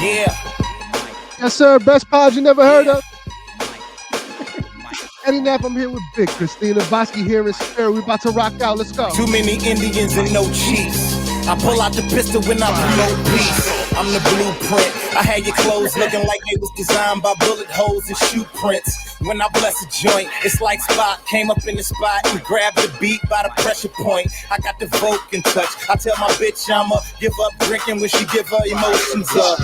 Yeah. Yes, sir. Best pod you never heard of. Eddie Knapp, I'm here with Big Christina. Vasqi here in spirit. We about to rock out. Let's go. Too many Indians and no chiefs. I pull out the pistol when I promote peace. I'm the blueprint. I had your clothes looking like they was designed by bullet holes and shoe prints. When I bless a joint, it's like Spock came up in the spot and grabbed the beat by the pressure point. I got the Vulcan touch. I tell my bitch I'ma give up drinking when she give her emotions up.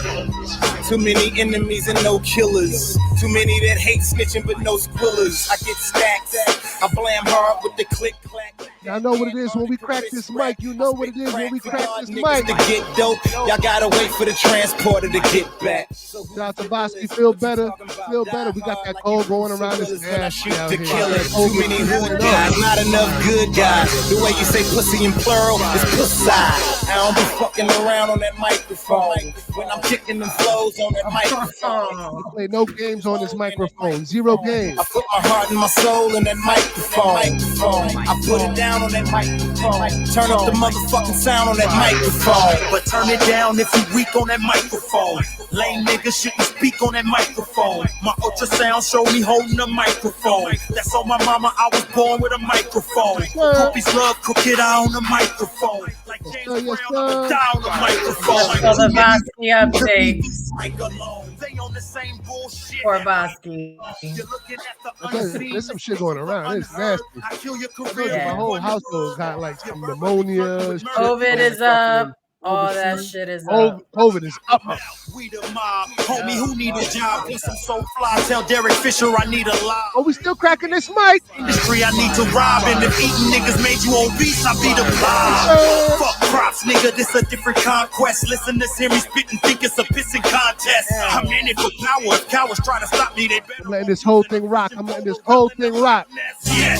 Too many enemies and no killers. Too many that hate snitching but no squillers. I get stacked. I blam hard with the click clack. Y'all know what it is when we crack this mic. You know what it is when we crack this mic. To get dope, y'all gotta wait for the transporter to get back. Shout out to Vasqi. Feel better. Feel better. We got that cold going around this nasty out here. Too many hood guys, not enough good guys. The way you say pussy in plural is pussy. I don't be fucking around on that microphone. When I'm kicking them flows on that microphone. We play no games on this microphone. Zero games. I put my heart and my soul in that microphone. I put it down on that microphone. Turn up the motherfucking sound on that microphone. But turn it down if you weak on that microphone. Lame niggas shouldn't speak on that microphone. My ultrasound showed me holding a microphone. That's on my mama, I was born with a microphone. Groupies love cook it out on the microphone. Like James Brown, I was down the microphone. So the Vasqi update They on the same bullshit. for Vasqi. You're looking at the There's some shit going around. It's nasty. I kill your Yeah. My whole household got like some pneumonia. COVID is up. All that shit is up. COVID is up. We the mob, homie, who need a job? Plus I'm so fly. Tell Derek Fisher I need a lot. Oh, we still cracking this mic. Industry I need to rob, and if eating niggas made you obese, I be the blob. Fuck props, nigga, this a different conquest. Listen to hear me spit and think it's a pissing contest. I'm in it for power. If cowards try to stop me, they better. I'm letting this whole thing rock. I'm letting this whole thing rock. Yes,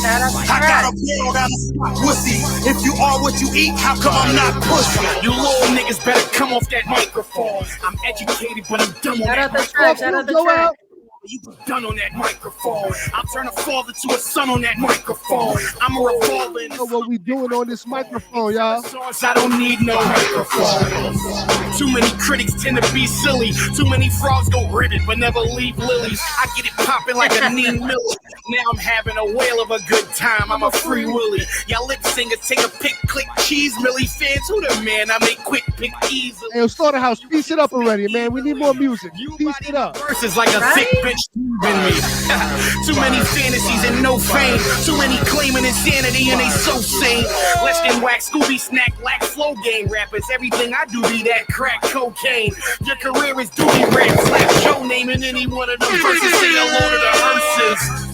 I got a world out of pussy. If you are what you eat, how come I'm not pussy? You little niggas better come off that microphone. I'm educated, but I'm dumb on that microphone. Shout out the track. You done on that microphone. I'll turn a father to a son on that microphone. I'm a revolver. You know what we doing on this microphone, y'all? I don't need no microphone. Too many critics tend to be silly. Too many frogs go ribbit but never leave lilies. I get it popping like a Neen Miller. Now I'm having a whale of a good time. I'm a free willy. Y'all lip singers take a pick, click, cheese. Millie fans, who the man? I make quick pick easily. Hey, Slaughterhouse, piece it up already, man. We need more music. Piece it up. Verses like a thick bitch in me. Too many fantasies and no fame. Too many claiming insanity and they so sane. Less than whack, Scooby snack, lack flow game rappers. Everything I do be that crack cocaine. Your career is doobie rap, slap your name in any one of them verses. Say hello to the hearses.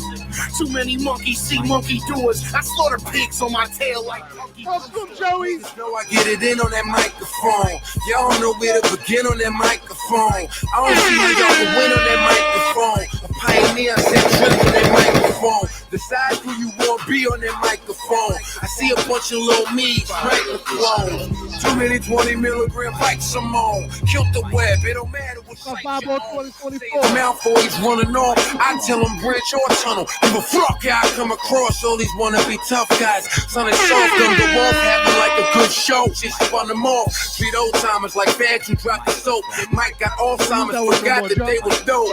Too many monkeys see monkey doers. I slaughter pigs on my tail like monkey. Welcome, Joey. Know I get it in on that microphone. Y'all don't know where to begin on that microphone. I don't see how y'all can win on that microphone. A pioneer said trips on that microphone. Decide who you want to be on that microphone. I see a bunch of little me's, microphones. Too many 20 milligram bikes I'm on. Killed the web, it don't matter what site you're on. 2024. Mouthful, he's running off. I tell him branch or tunnel. Give a fuck how I come across all these wanna be tough guys. Son and soft, come to walk, having like a good show. She spun them off. Treat old timers like fags who dropped the soap. Mike got Alzheimer's, forgot that they was dope.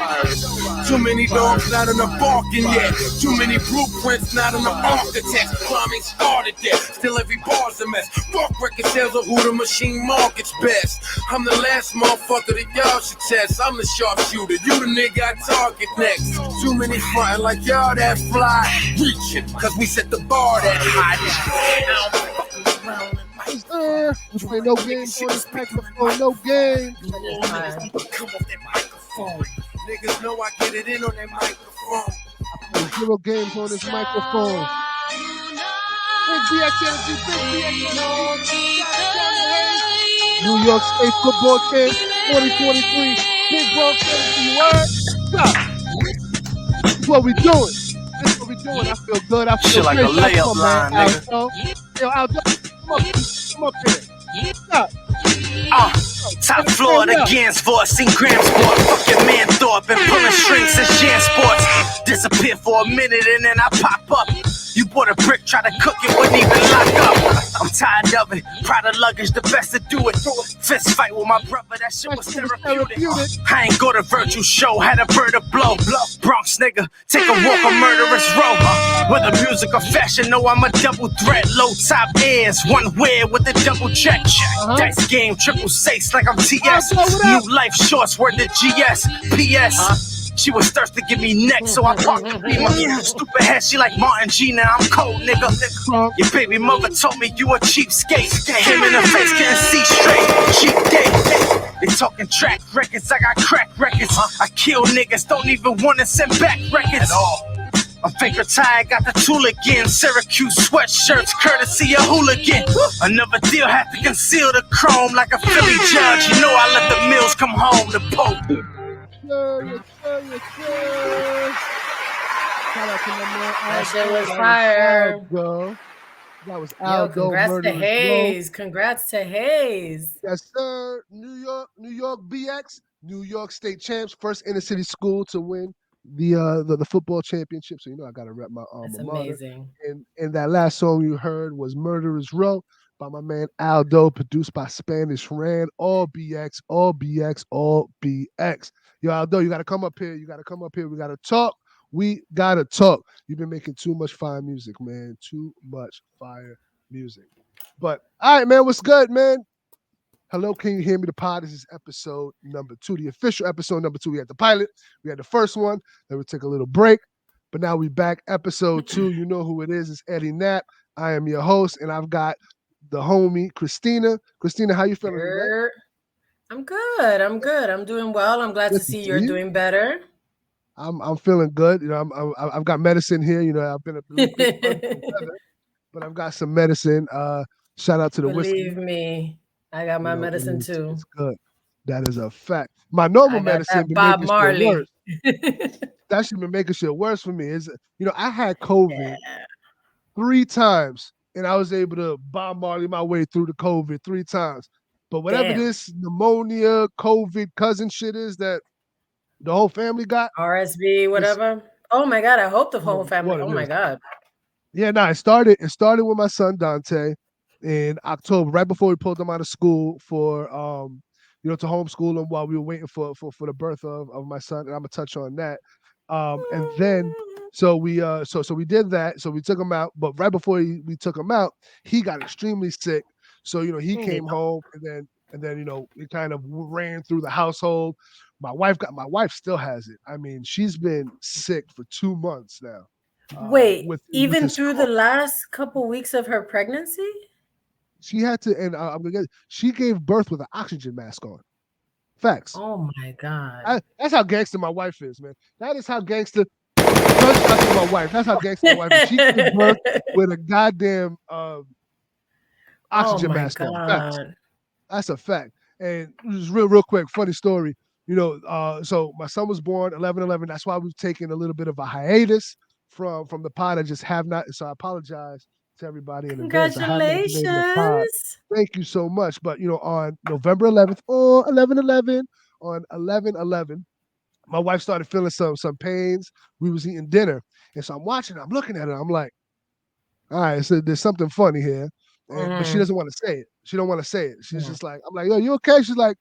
Too many dogs, not enough barking yet. Too many blueprints, not enough architects. Plumbing started there, still every bar's a mess. Fuck record sales of who the machine markets best. I'm the last motherfucker that y'all should test. I'm the sharpshooter, you the nigga I target next. Too many frontin' like y'all that fly. Reaching, cause we set the bar that high. We play no games on this microphone, no games. Come off that microphone. Niggas know I get it in on that microphone. I play zero games on this microphone. Big BX Energy, Big BX Energy. New York State Football Camp 2023. Big Bronx Energy, word. Stop. This is what we doing. This is what we doing. I feel good. I feel Shit like great. a layup line, nigga. Yo, Aldo, come up here. Stop. Top floor against voice in Gram Sport. Fuck your man Thorpe and pulling strings and Jan Sports. Disappear for a minute and then I pop up. You bought a brick, try to cook it, wouldn't even lock up. I'm tired of it. Proud of luggage, the best to do it. Fist fight with my brother, that shit was therapeutic. I ain't go to virtual show, had a bird to blow. Bronx nigga, take a walk on murderous row. Whether music or fashion, no, I'm a double threat. Low top ears, one wear with a double check. Dice game, triple six like I'm TS. New life shorts, word to GS. PS. She was thirsty to give me neck, so I parked the beamer. Stupid head, she like Martin G, now I'm cold, nigga. Your baby mother told me you a cheapskate. Came in the face, can't see straight. Cheap date. They talking track records, I got crack records. I kill niggas, don't even wanna send back records. I'm fake retired, got the tool again. Syracuse sweatshirts, courtesy of hooligan. Another deal had to conceal the chrome like a Philly judge. You know I let the mills come home, the Pope. Shout out to my man. That shit was fire. That was Aldo. Congrats to Hayes. Congrats to Hayes. Yes, sir. New York BX, New York State champs, first inner city school to win the football championship. So you know I gotta rep my alma mater. Amazing. And that last song you heard was Murderers Row by my man Aldo, produced by Spanish Ran. All BX, all BX, all BX. Yo, Aldo, you gotta come up here. We gotta talk. You've been making too much fire music, man. Too much fire music. But all right, man, what's good, man? Hello, can you hear me? The pod. This is episode number 2, the official episode number 2. We had the pilot, we had the first one, then we took a little break, but now we back. Episode 2, you know who it is. It's Eddie Knapp. I am your host, and I've got the homie Christina. Christina, how you feeling today? I'm good. I'm doing well. I'm glad to see you're doing better. I'm feeling good. You know, I've got medicine here. You know, I've been a little bit under the weather, but I've got some medicine. Shout out to the whiskey. Believe me, I got my medicine too. It's good. That is a fact. My normal medicine been Bob Marley. Worse. That should been making shit worse for me. I had COVID 3 times, and I was able to Bob Marley my way through the COVID 3 times. But whatever this pneumonia, COVID, cousin shit is that the whole family got. RSV, whatever. Oh my God, I hope the whole family. Oh my God. Yeah, no, it started with my son Dante in October, right before we pulled him out of school for to homeschool him while we were waiting for the birth of my son, and I'm gonna touch on that. And then so we did that. So we took him out, but right before we took him out, he got extremely sick. So he came home, and then it kind of ran through the household. My wife still has it. I mean, she's been sick for 2 months now. Wait, even through the last couple weeks of her pregnancy? She had to, and she gave birth with an oxygen mask on. Facts. Oh my God. That's how gangster my wife is, man. That is how gangster. My wife. That's how gangster my wife is. She gave birth with a goddamn oxygen mask on. Facts. That's a fact. And just real quick, funny story. So my son was born 11/11. That's why we've taken a little bit of a hiatus from the pod. I just have not. So I apologize to everybody in advance. Congratulations. Thank you so much. But on November 11th or 11/11, on 11/11, my wife started feeling some pains. We was eating dinner, and so I'm watching. I'm looking at her. I'm like, all right, so there's something funny here, but she doesn't want to say it. She don't want to say it. She's just like, I'm like, yo, you okay? She's like,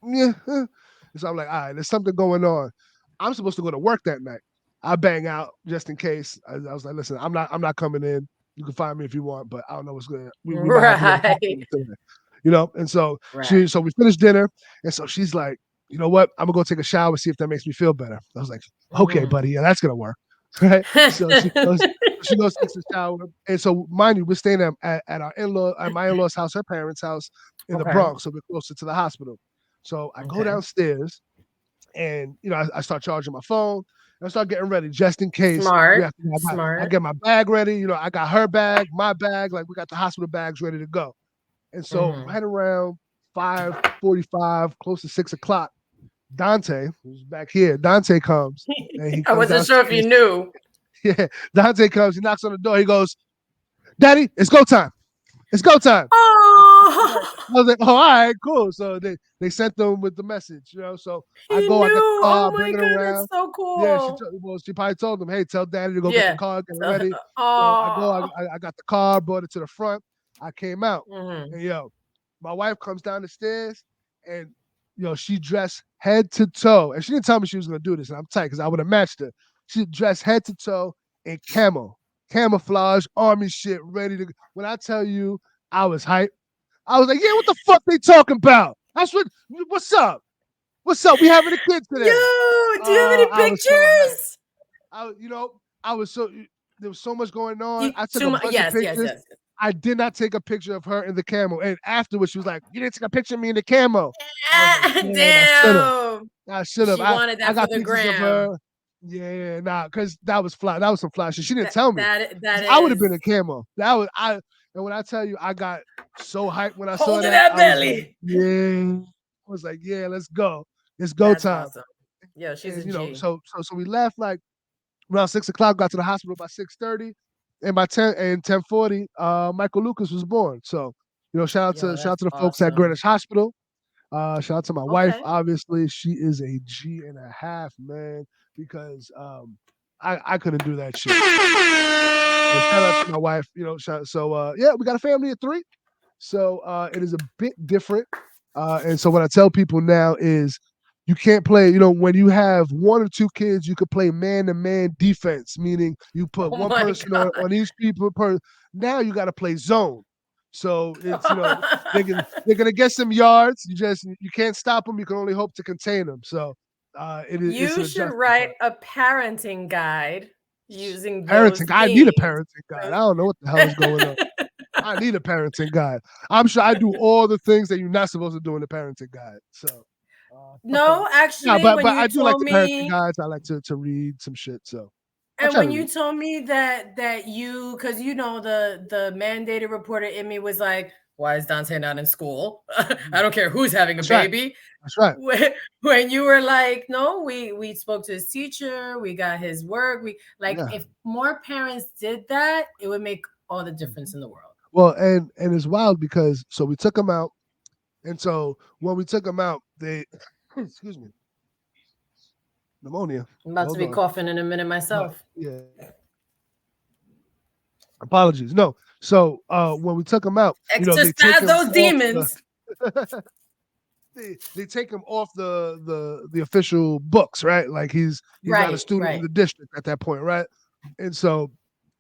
yeah. And so I'm like, all right, there's something going on. I'm supposed to go to work that night. I bang out just in case. I was like, listen, I'm not coming in. You can find me if you want, but I don't know what's good. Right. And so so we finished dinner, and so she's like, you know what? I'm gonna go take a shower, see if that makes me feel better. I was like, okay, buddy, yeah, that's gonna work. Right. So she goes takes a shower. And so mind you, we're staying at our my in-laws' house, her parents' house in the Bronx, so we're closer to the hospital. So I go downstairs, and I start charging my phone. I start getting ready just in case. Smart. I get my bag ready. I got her bag, my bag. Like we got the hospital bags ready to go. And so right around 5:45, close to 6 o'clock, Dante, who's back here, Dante comes. And I wasn't sure if you knew. Yeah, Dante comes. He knocks on the door. He goes, "Daddy, it's go time. It's go time." Aww. was like, oh, all right, cool. So they sent them with the message, So I He go, I got the knew. car, Oh I bring my it God, that's around. so Yeah, cool. she probably told them, hey, tell daddy to go get the Yeah. car, get it ready. So I go, I got the car, brought it to the front. I came out, and my wife comes down the stairs, and she dressed head to toe, and she didn't tell me she was gonna do this, and I'm tight because I would have matched her. She dressed head to toe in camouflage, army shit, ready to. When I tell you, I was hyped. I was like, yeah, what the fuck they talking about? What's up? What's up? We having a kid today. Yo, do you have any I was so hyped. pictures? I was so there was so much going on. I took a bunch of Yes. pictures. I did not take a picture of her in the camo. And afterwards, she was like, "You didn't take a picture of me in the camo." I was like, "Damn, I should have. Damn. I should have. She wanted I that for got the pictures of gram. her. Yeah, nah, because that was fly. That was some fly shit. She didn't tell me. That I would have is. been in camo. That was I. And when I tell you, I got so hyped when I saw Holding that. that belly. I was like, yeah, let's go. It's go That's time. awesome. Yo, she's And, a G. so we left like around 6:00, got to the hospital by 6:30, and by 10:40, Michael Lucas was born. So, shout out to the folks at Greenwich Hospital. Shout out to my wife. Obviously, she is a G and a half, man, because I couldn't do that shit. So shout out to my wife. We got a family of 3. So it is a bit different. And so what I tell people now is you can't play, when you have 1 or 2 kids, you could play man-to-man defense, meaning you put one person on each people. Now you got to play zone. So it's, they're gonna get some yards. You can't stop them. You can only hope to contain them. So you should write a parenting guide using those parenting. I need a parenting guide. I don't know what the hell is going on. I need a parenting guide. I'm sure I do all the things that you're not supposed to do in the parenting guide. So no, actually, but I do like the parenting guides. I like to read some shit. So and when you told me that you, because the mandated reporter in me was like, why is Dante not in school? I don't care who's having a baby. That's right. When you were like, no, we spoke to his teacher, we got his work. If more parents did that, it would make all the difference in the world. Well, and it's wild because we took him out, and so when we took him out, they excuse me, pneumonia. I'm about to be coughing in a minute myself. Yeah. Apologies. No. So when we took him out, they take those demons. They take him off the official books, right? Like he's not a student in the district at that point, right? And so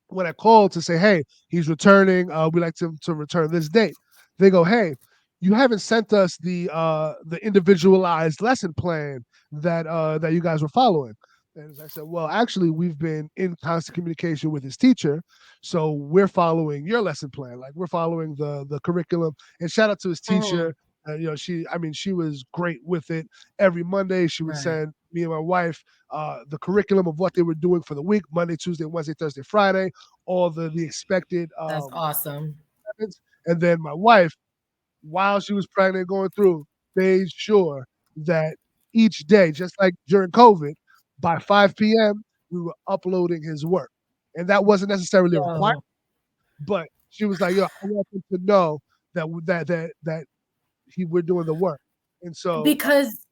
when I called to say, hey, he's returning, we'd like to return this date. They go, hey, you haven't sent us the individualized lesson plan that you guys were following. And as I said, well, actually, we've been in constant communication with his teacher, so we're following your lesson plan. Like we're following the curriculum. And shout out to his teacher. She was great with it. Every Monday, she would send me and my wife the curriculum of what they were doing for the week: Monday, Tuesday, Wednesday, Thursday, Friday, all the expected. That's awesome. And then my wife, while she was pregnant, going through, made sure that each day, just like during COVID, by 5 p.m., we were uploading his work. And that wasn't necessarily required, but she was like, yo, I want him to know that we're doing the work. And so because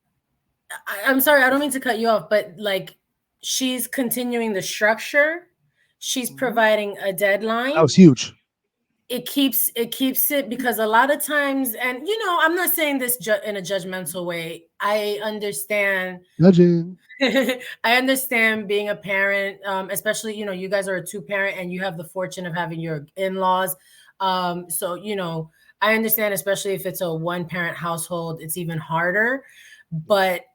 I'm sorry, I don't mean to cut you off, but like she's continuing the structure. She's providing a deadline. That was huge. It keeps it because a lot of times, and I'm not saying this in a judgmental way. I understand judging. I understand being a parent, especially you guys are a 2-parent and you have the fortune of having your in-laws. So I understand, especially if it's a 1-parent household, it's even harder. But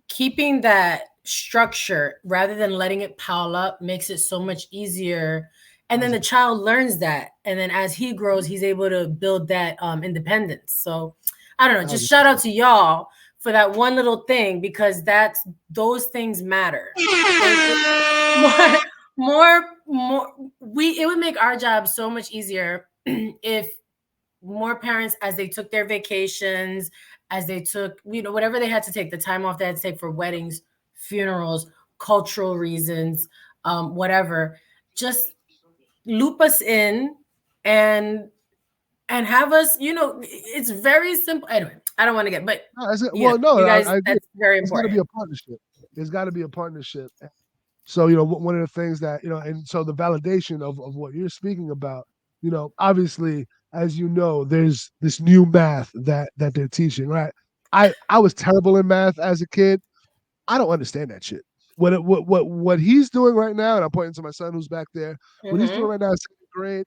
keeping that structure rather than letting it pile up makes it so much easier. And then the child learns that. And then as he grows, he's able to build that independence. So I don't know, just shout out to y'all for that one little thing, because those things matter. It would make our job so much easier if more parents, as they took their vacations, as they took, whatever they had to take, the time off they had to take for weddings, funerals, cultural reasons, whatever, just loop us in and and have us, it's very simple. Anyway, I don't want to get, but no, you guys, I agree. that's very It's got to be important. a partnership. It's got to be a partnership. So, one of the things that, and so the validation of what you're speaking about, obviously, as you know, there's this new math that they're teaching, right? I was terrible in math as a kid. I don't understand that shit. What he's doing right now, and I'm pointing to my son who's back there, what he's doing right now in second grade,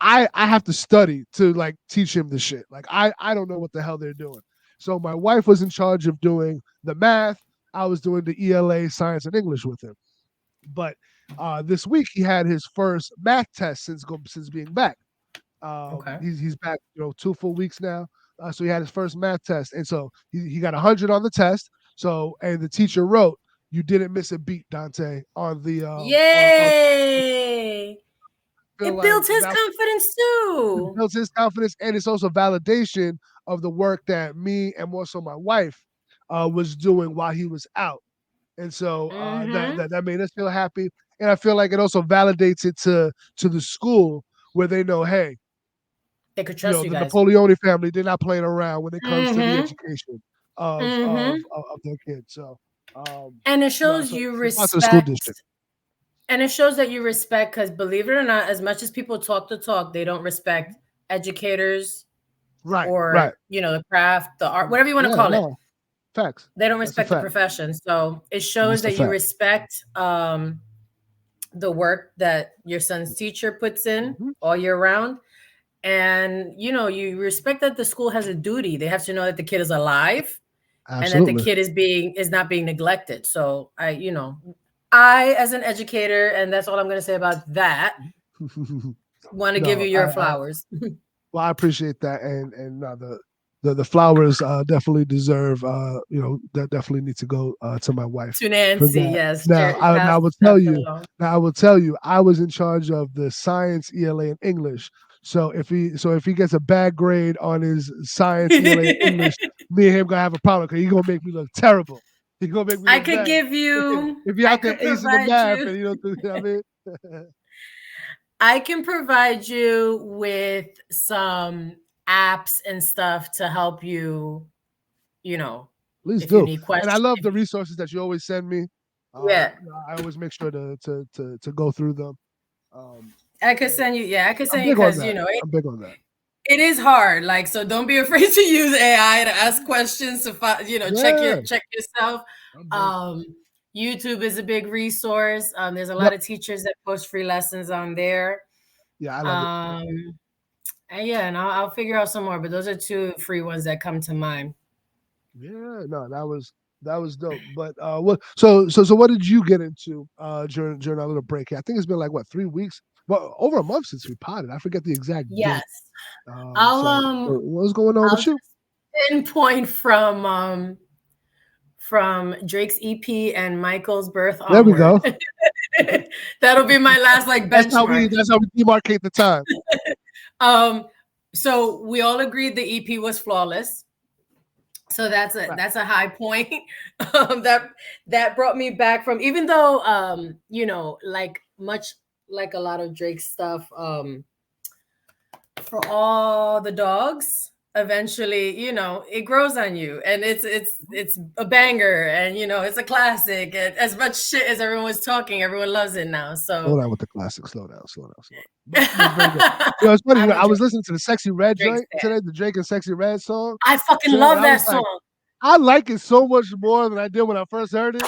I have to study to like teach him the shit. Like I don't know what the hell they're doing. So my wife was in charge of doing the math. I was doing the ELA, science, and English with him. But this week he had his first math test since being back. Okay. He's back, 2 full weeks now. So he had his first math test, and so he got 100 on the test. So and the teacher wrote, "You didn't miss a beat, Dante." On the Yay! feel It like builds his that confidence too. builds his confidence, and it's also validation of the work that me and more so my wife was doing while he was out. And so that made us feel happy, and I feel like it also validates it to the school where they know, hey, They could trust you the guys. Napoleone family, they're not playing around when it comes to the education of their kids. So, and it shows so you shout out to the school respect. district. And it shows that you respect, because believe it or not, as much as people talk the talk, they don't respect educators, Right, or right. the craft, the art, whatever you want to call it. Facts. They don't respect the profession. So it shows that you respect the work that your son's teacher puts in all year round. And you respect that the school has a duty. They have to know that the kid is alive. Absolutely. And that the kid is not being neglected. So I, as an educator, and that's all I'm going to say about that, want to give you your flowers. Well, I appreciate that, and the flowers definitely deserve. That definitely need to go to my wife. To Nancy, yes. Now, I will tell you. Now, I will tell you. I was in charge of the science, ELA, and English. So if he gets a bad grade on his science, ELA, and English, me and him gonna have a problem because he's gonna make me look terrible. He's gonna make me. I could give you. If you're out there acing the math, and you don't do what I mean. I can provide you with some apps and stuff to help you, Please do. And I love the resources that you always send me. Yeah. I always make sure to go through them. I could send you, because, I'm big on that. It is hard. Like, so don't be afraid to use AI to ask questions, to check yourself. YouTube is a big resource. There's a lot of teachers that post free lessons on there. Yeah, I love it. And I'll figure out some more, but those are 2 free ones that come to mind. Yeah, no, that was dope. But so what did you get into during our little break here? I think it's been like 3 weeks? Well, over a month since we potted. I forget the exact date. What's going on with you? Pinpoint from Drake's EP and Michael's birth onward. There we go. That'll be my last benchmark. That's how we demarcate the time. So we all agreed the EP was flawless. So that's a high point. That brought me back from, even though much like a lot of Drake's stuff, for all the dogs, eventually, it grows on you, and it's a banger, and it's a classic. And as much shit as everyone was talking, everyone loves it now. So slow down with the classic. Slow down. It's funny. I was listening to the Sexy Red joint today, the Drake and Sexy Red song. I fucking love that song. I like it so much more than I did when I first heard it.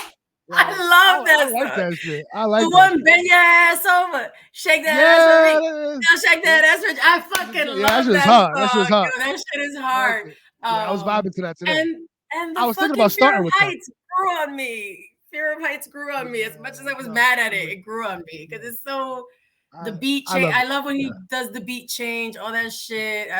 I love that. I like that shit. I like the one bend your ass over, shake that ass for me. Shake that ass for me. I fucking love that song. That shit's hard. That shit is hard. I was vibing to that today. And I was thinking about starting with that. Grew on me. Fear of Heights grew on me. As much as I was mad at it, it grew on me because it's so. The beat change. I love when he does the beat change. All that shit.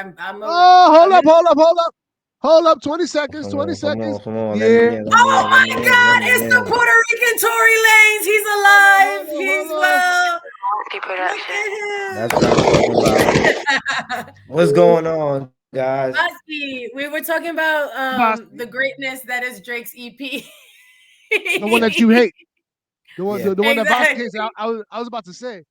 Hold up, 20 seconds, 20 seconds. Come on. Yeah. Oh my God, it's the Puerto Rican Tory Lanez. He's alive. He's well. That's what I'm talking about. What's going on, guys? Vasqi, we were talking about the greatness that is Drake's EP. The one that you hate. The one that Vasqi hates. I was about to say,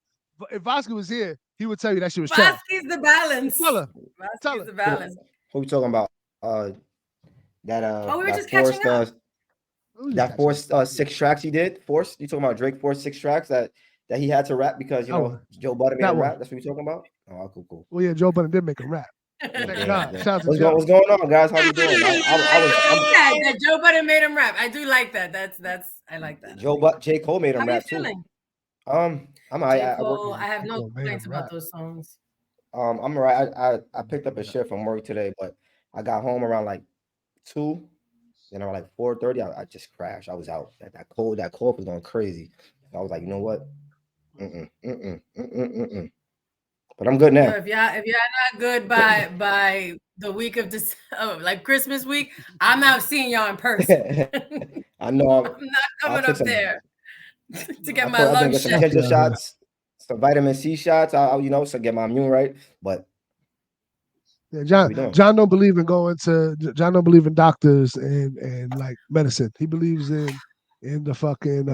if Vasqi was here, he would tell you that shit was trash. Vasqi's the balance. Tell her. Vasqi's the balance. Who we talking about? That Oh, we were that just catching forced up. that forced 6 tracks he did. Forced. You talking about Drake forced 6 tracks that he had to rap because Joe Budden made him rap. That's what you talking about. Oh, cool. Well, yeah, Joe Budden did make him rap. Thank God. Shout out to What's Joe. what's going on, guys? How we doing? that Joe Budden made him rap. I do like that. I like that. J. Cole made him How rap you feeling? too. I'm J. Cole, I have no complaints about those songs. I'm all right. I picked up a shift from work today, but I got home around like 2, and around like 4:30, I just crashed. I was out. That cold was going crazy. I was like, you know what? But I'm good now. If y'all not good by the week of this, like Christmas week, I'm not seeing y'all in person. I know. I'm not coming up there to get my I'm gonna lung get some shot. ginger shots, some vitamin C shots. So get my immune right. But yeah, John don't believe in doctors and like medicine. He believes in the fucking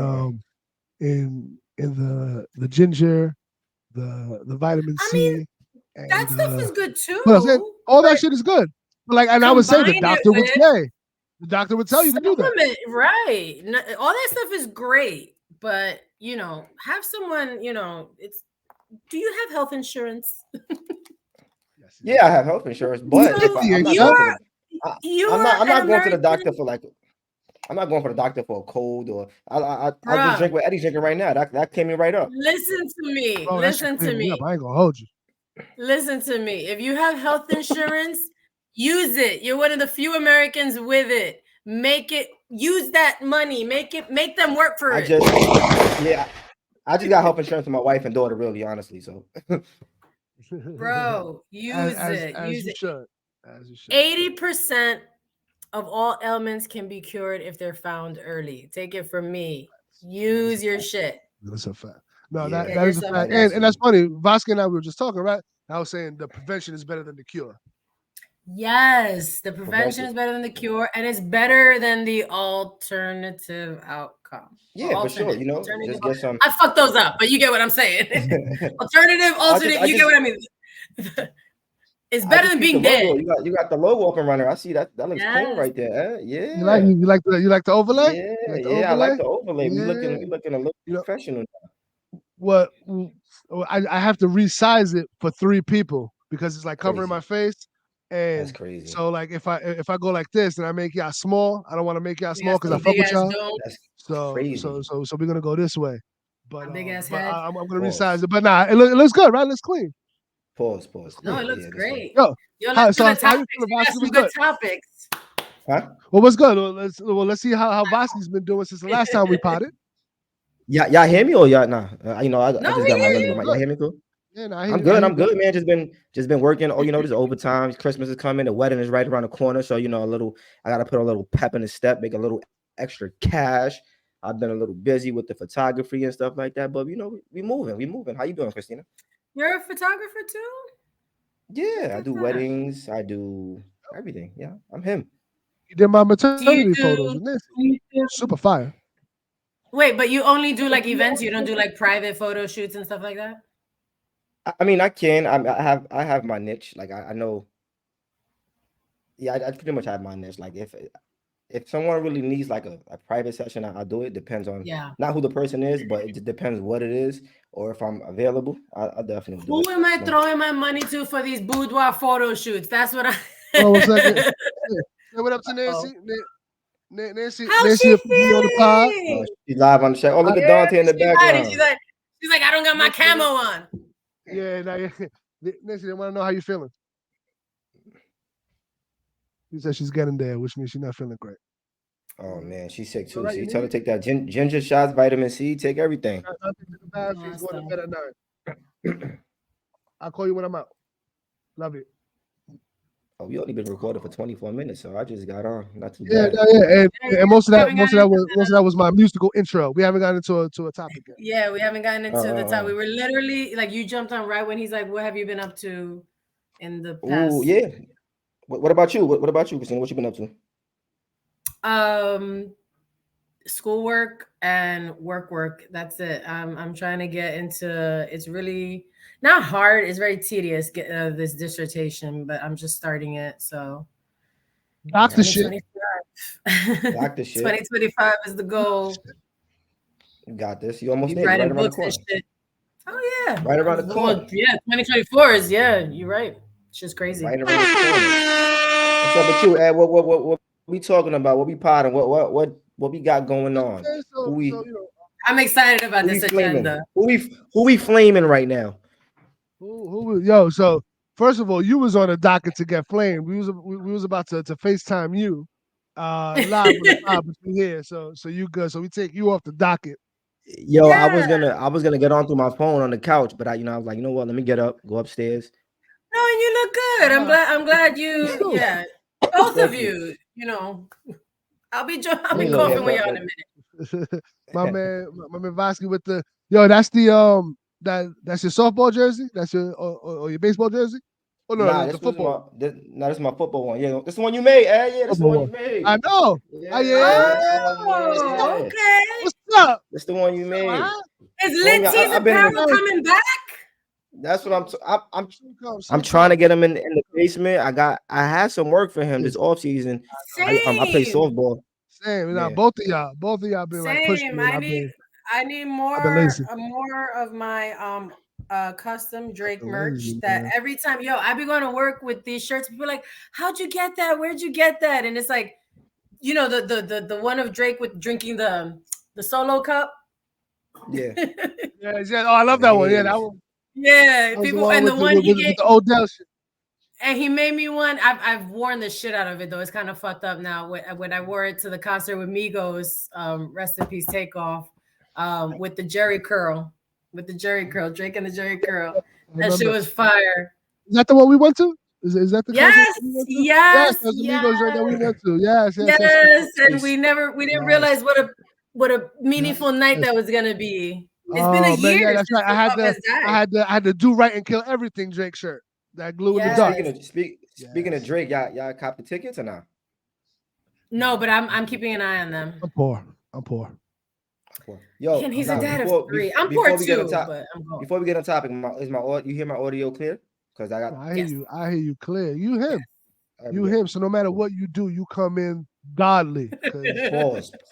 in the ginger, the vitamin C. That stuff is good too. All that shit is good. But I would say the doctor would say. The doctor would tell you to do that. Right. All that stuff is great. But, have someone, do you have health insurance? Yeah, I have health insurance, but I'm not going to the doctor for I'm not going for the doctor for a cold or I'll just drink what Eddie's drinking right now. That came in right up. Listen to me. Bro, listen to me. I ain't gonna hold you. Listen to me. If you have health insurance, use it. You're one of the few Americans with it. Use that money. Make them work for it. I just got health insurance for my wife and daughter, really, honestly. So, bro, use it. Use it. As you should. 80% of all ailments can be cured if they're found early. Take it from me. Use your shit. That's a fact. No, that is a fact. And that's funny. Vasqi and I were just talking, right? I was saying the prevention is better than the cure. Yes, the prevention is better than the cure, and it's better than the alternative outcome. Yeah, for sure. Just get some. I fucked those up, but you get what I'm saying. Alternate. You get what I mean. It's better than being dead. You got the logo up and running. I see that looks clean right there. Yeah. You like the overlay? I like the overlay. We looking a little professional. What I have to resize it for 3 people because it's like covering my face. And that's crazy. So if I go like this and I make y'all small, I don't want to make y'all small because I fuck with y'all. That's crazy. So we're gonna go this way. But big ass head. I'm gonna resize it. But nah, it looks good, right? It looks clean. Pause. No, it looks great. Yo, let's do some good topics. Huh? Well, what's good? Let's see how Vasqi's been doing since the last time we potted. Yeah, y'all hear me or y'all nah? I just got my limit. Y'all hear me cool? Yeah, I'm good, man. Just been working. Oh, there's overtime. Christmas is coming. The wedding is right around the corner. So, I gotta put a little pep in the step, make a little extra cash. I've been a little busy with the photography and stuff like that. But we moving. How you doing, Christina? You're a photographer too? Yeah, I do weddings. I do everything. Yeah, I'm him. You did my maternity photos with this. Super fire. Wait, but you only do like events? You don't do like private photo shoots and stuff like that? I mean, I can. I have my niche. Like I know. Yeah, I pretty much have my niche. Like if someone really needs like a private session, I'll do it. Depends on not who the person is, but it just depends what it is or if I'm available. I'll definitely do it. Who am I throwing my money to for these boudoir photo shoots? That's what I. Oh, what's that? Hey, what up to Nancy? Nancy, How's she feeling? On the pod. She's live on the show. Oh, look at Dante in the background. She's like, I don't got my camo on. Yeah, Nancy, they want to know how you feeling. She said she's getting there, which means she's not feeling great. Oh man, she's sick too. Right, tell her to take that ginger shots, vitamin C, take everything. She's going to bed at 9. I'll call you when I'm out. Love you. Oh, we only been recording for 24 minutes, so I just got on. Not too bad. And most of that was my musical intro. We haven't gotten into a topic yet. Yeah, we haven't gotten into the topic. We were literally like, you jumped on right when he's like, "What have you been up to in the past?" Oh yeah. What about you? What about you, Christina? What you been up to? Schoolwork and work. That's it. I'm trying to get into. Not hard. It's very tedious. This dissertation, but I'm just starting it. So Doctor shit. 2025. Doctor shit. 2025 is the goal. You got this. You almost Keep there. Right writing around the books corner. and shit. Oh yeah. Right around the corner. Well, yeah, 2024 is you're right. It's just crazy. Right around the corner. What's up with you, Ed? What we talking about? What we potting? What we got going on? Okay, so, you know, I'm excited about this agenda. Who we flaming right now? So first of all, you was on a docket to get flamed. We was about to FaceTime you live on the pod between here. So you good. So we take you off the docket. Yo, yeah. I was gonna get on through my phone on the couch, but I was like, you know what? Let me get up, go upstairs. No, you look good. I'm glad you. Yeah, both of you. You know, I'll be coughing with you in a minute. my man Vasqi with the that's the that's your softball jersey. That's your or your baseball jersey. Oh no, nah, the football. This is my football one. Yeah, this is the one you made. Yeah, this is the one you made. I know. Oh, okay. What's up? This the one you made. Is Lindsay's apparel coming back? That's what I'm trying to get him in the basement. I had some work for him this offseason. I play softball. Same. Now both of y'all been like pushing me. I need more of my custom Drake merch that every time I be going to work with these shirts, people are like, how'd you get that? Where'd you get that? And it's like, you know, the one of Drake with drinking the solo cup. Yeah. yeah. Oh, I love that one. Yeah, that one. Yeah, people and the one he gave the Odell shit. And he made me one. I've worn the shit out of it though. It's kind of fucked up now. When I wore it to the concert with Migos, rest in peace, Takeoff, with the Jerry curl, Drake and the Jerry curl. That shit was fire. Is that the one we went to? Is that the yes, that's the Migos right that we went to. Yes. And we didn't realize what a meaningful night that was gonna be. It's been a year. Yeah, that's right. I had to do right and kill everything Drake shirt. That glue in the dark. Speaking of Drake, y'all cop the tickets or not? No, but I'm keeping an eye on them. I'm poor. Yo, he's a dad of 3. I'm poor too. But before we get on topic, you hear my audio clear? Because I hear you clear. You him. So no matter what you do, you come in godly.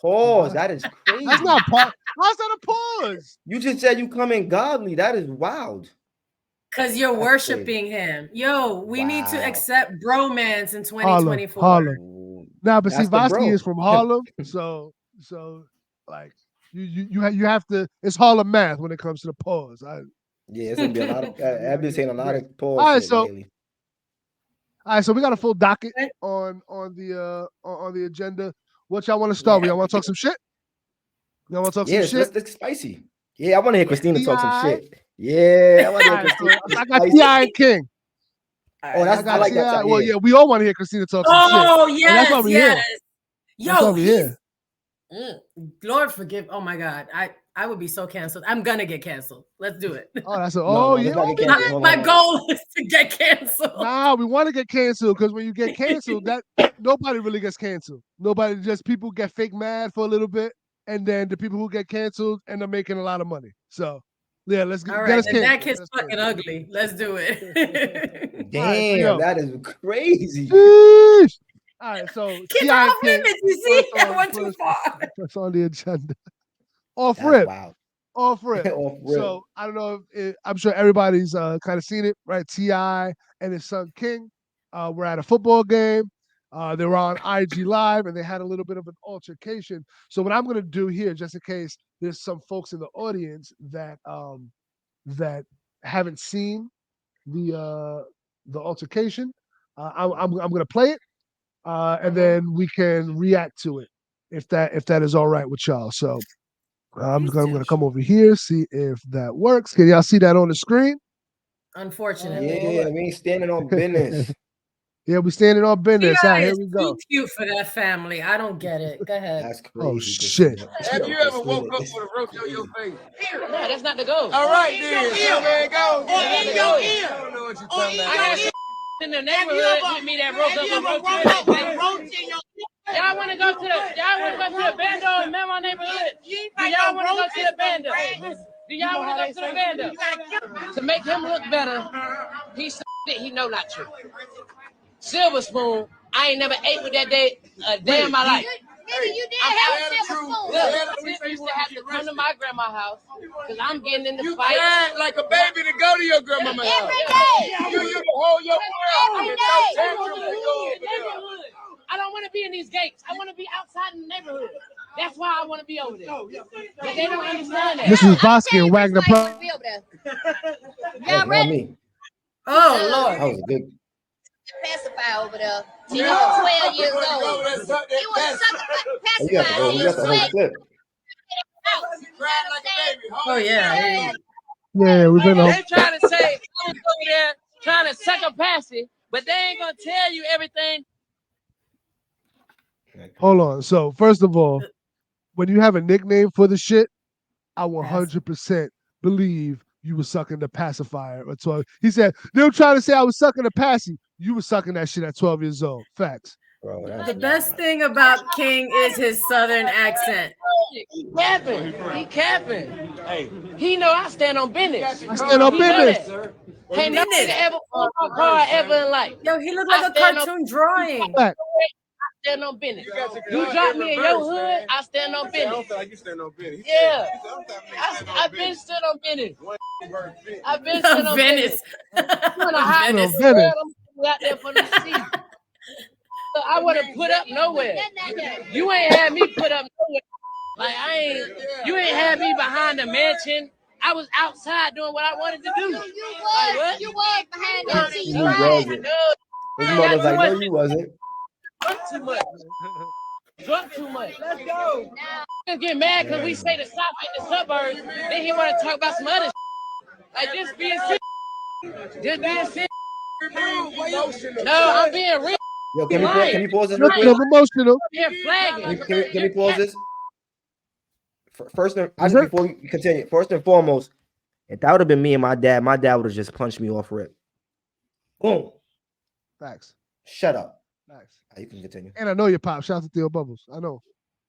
Pause. That is crazy. That's not pause. How's that a pause? You just said you come in godly. That is wild. Because you're worshiping him. Yo, we need to accept bromance in 2024. Harlem. Nah, but see, Vasqi is from Harlem. so like you have to. It's Harlem math when it comes to the pause. Yeah, it's gonna be a lot of. I've been saying a lot of pause. All right, so we got a full docket on the agenda. What y'all want to start with? Y'all want to talk some shit? Y'all want to talk some shit? It's spicy. Yeah, I want to hear Christina talk some shit. Yeah, I want to hear Christina. I got T.I. and King. Oh, I like that. Well, yeah, we all want to hear Christina talk some shit. Oh, yes, that's why we here. Yo, Lord forgive. Oh my God, I would be so canceled. I'm gonna get canceled. Let's do it. Oh, my goal is to get canceled. Nah, we want to get canceled because when you get canceled, that nobody really gets canceled. People get fake mad for a little bit, and then the people who get canceled end up making a lot of money. So yeah, let's get us canceled. That kid's fucking ugly. Let's do it. Damn, that is crazy. All right, so kids off limits. You see, I went too far. That's on the agenda. Off rip. Off rip. So I don't know if I'm sure everybody's kind of seen it, right? T.I. and his son King were at a football game. They were on IG Live and they had a little bit of an altercation. So what I'm going to do here, just in case there's some folks in the audience that haven't seen the altercation, I'm going to play it, and then we can react to it if that is all right with y'all. So I'm going to come over here, see if that works. Can y'all see that on the screen? Unfortunately, yeah, we ain't standing on business. Yeah, we standing on business. Right, here we go. Too cute for that family. I don't get it. Go ahead. That's crazy. Oh shit! Have you ever woke up with a roach on your face? No, that's not the goal. All right, then. Man, go. In your ear. I don't know what you're talking about. I had in the neighborhood with me that broke up a roach in your ear. Y'all want to go to the bando in my neighborhood? Y'all want to go to the bando? Do y'all want to go to the band up? To make him look better, he said he know not to. Silver spoon, I ain't never ate with that day a day in my life. Nigga, you did have a silver spoon. Look, Tip used to have to come to my grandma's house because I'm getting in the You fight. cried like a baby to go to your grandmama's house. Every day. You hold your Every world. day. I don't want to be in these gates. I want to be outside in the neighborhood. That's why I want to be over there. But they don't understand that. This is Vasqi and Wagner. That Y'all was not ready? me. Oh That Lord. was a good. Pacifier over there. Till you were 12 years old. You was sucking Oh, you got the whole. You got the whole clip. Oh yeah. Yeah, we've been They trying to say I was over there trying to suck a passy, but they ain't gonna tell you everything. Hold on. So first of all, when you have a nickname for the shit, I 100% believe you were sucking the pacifier at 12. He said they were trying to say I was sucking the passy. You were sucking that shit at 12 years old. Facts. Bro, The best thing about King is his southern accent. He capping. He capping. Hey, he know I stand on business. I stand on He know business. that. Ain't no nigga ever pulled my car ever in life. Yo, he looked like a cartoon drawing. Fact. I stand on business. You drop me in your hood, I stand on business. Yeah. I've been stood on business. I've been stood on business. Venice. You wanna hide Venice. this world, I'm out there for the sea. I would have put up nowhere. You ain't had me put up nowhere. Like you ain't had me behind the mansion. I was outside doing what I wanted to do. You was behind that seat. He wasn't. His mother's like, no, you wasn't. Drunk too much. Drunk too much. Let's go. Just get mad because we say the South in the suburbs. Then he want to talk about some other shit. Like just being serious. Just being serious. No, I'm being real. Yo, can you pause this You're real quick? emotional. I'm here flagging. Can we pause this? First, before we continue, first and foremost, if that would have been me and my dad would have just punched me off rip. Boom. Facts. Shut up. Facts. You can continue. And I know your pop. Shout out to Theo Bubbles. I know.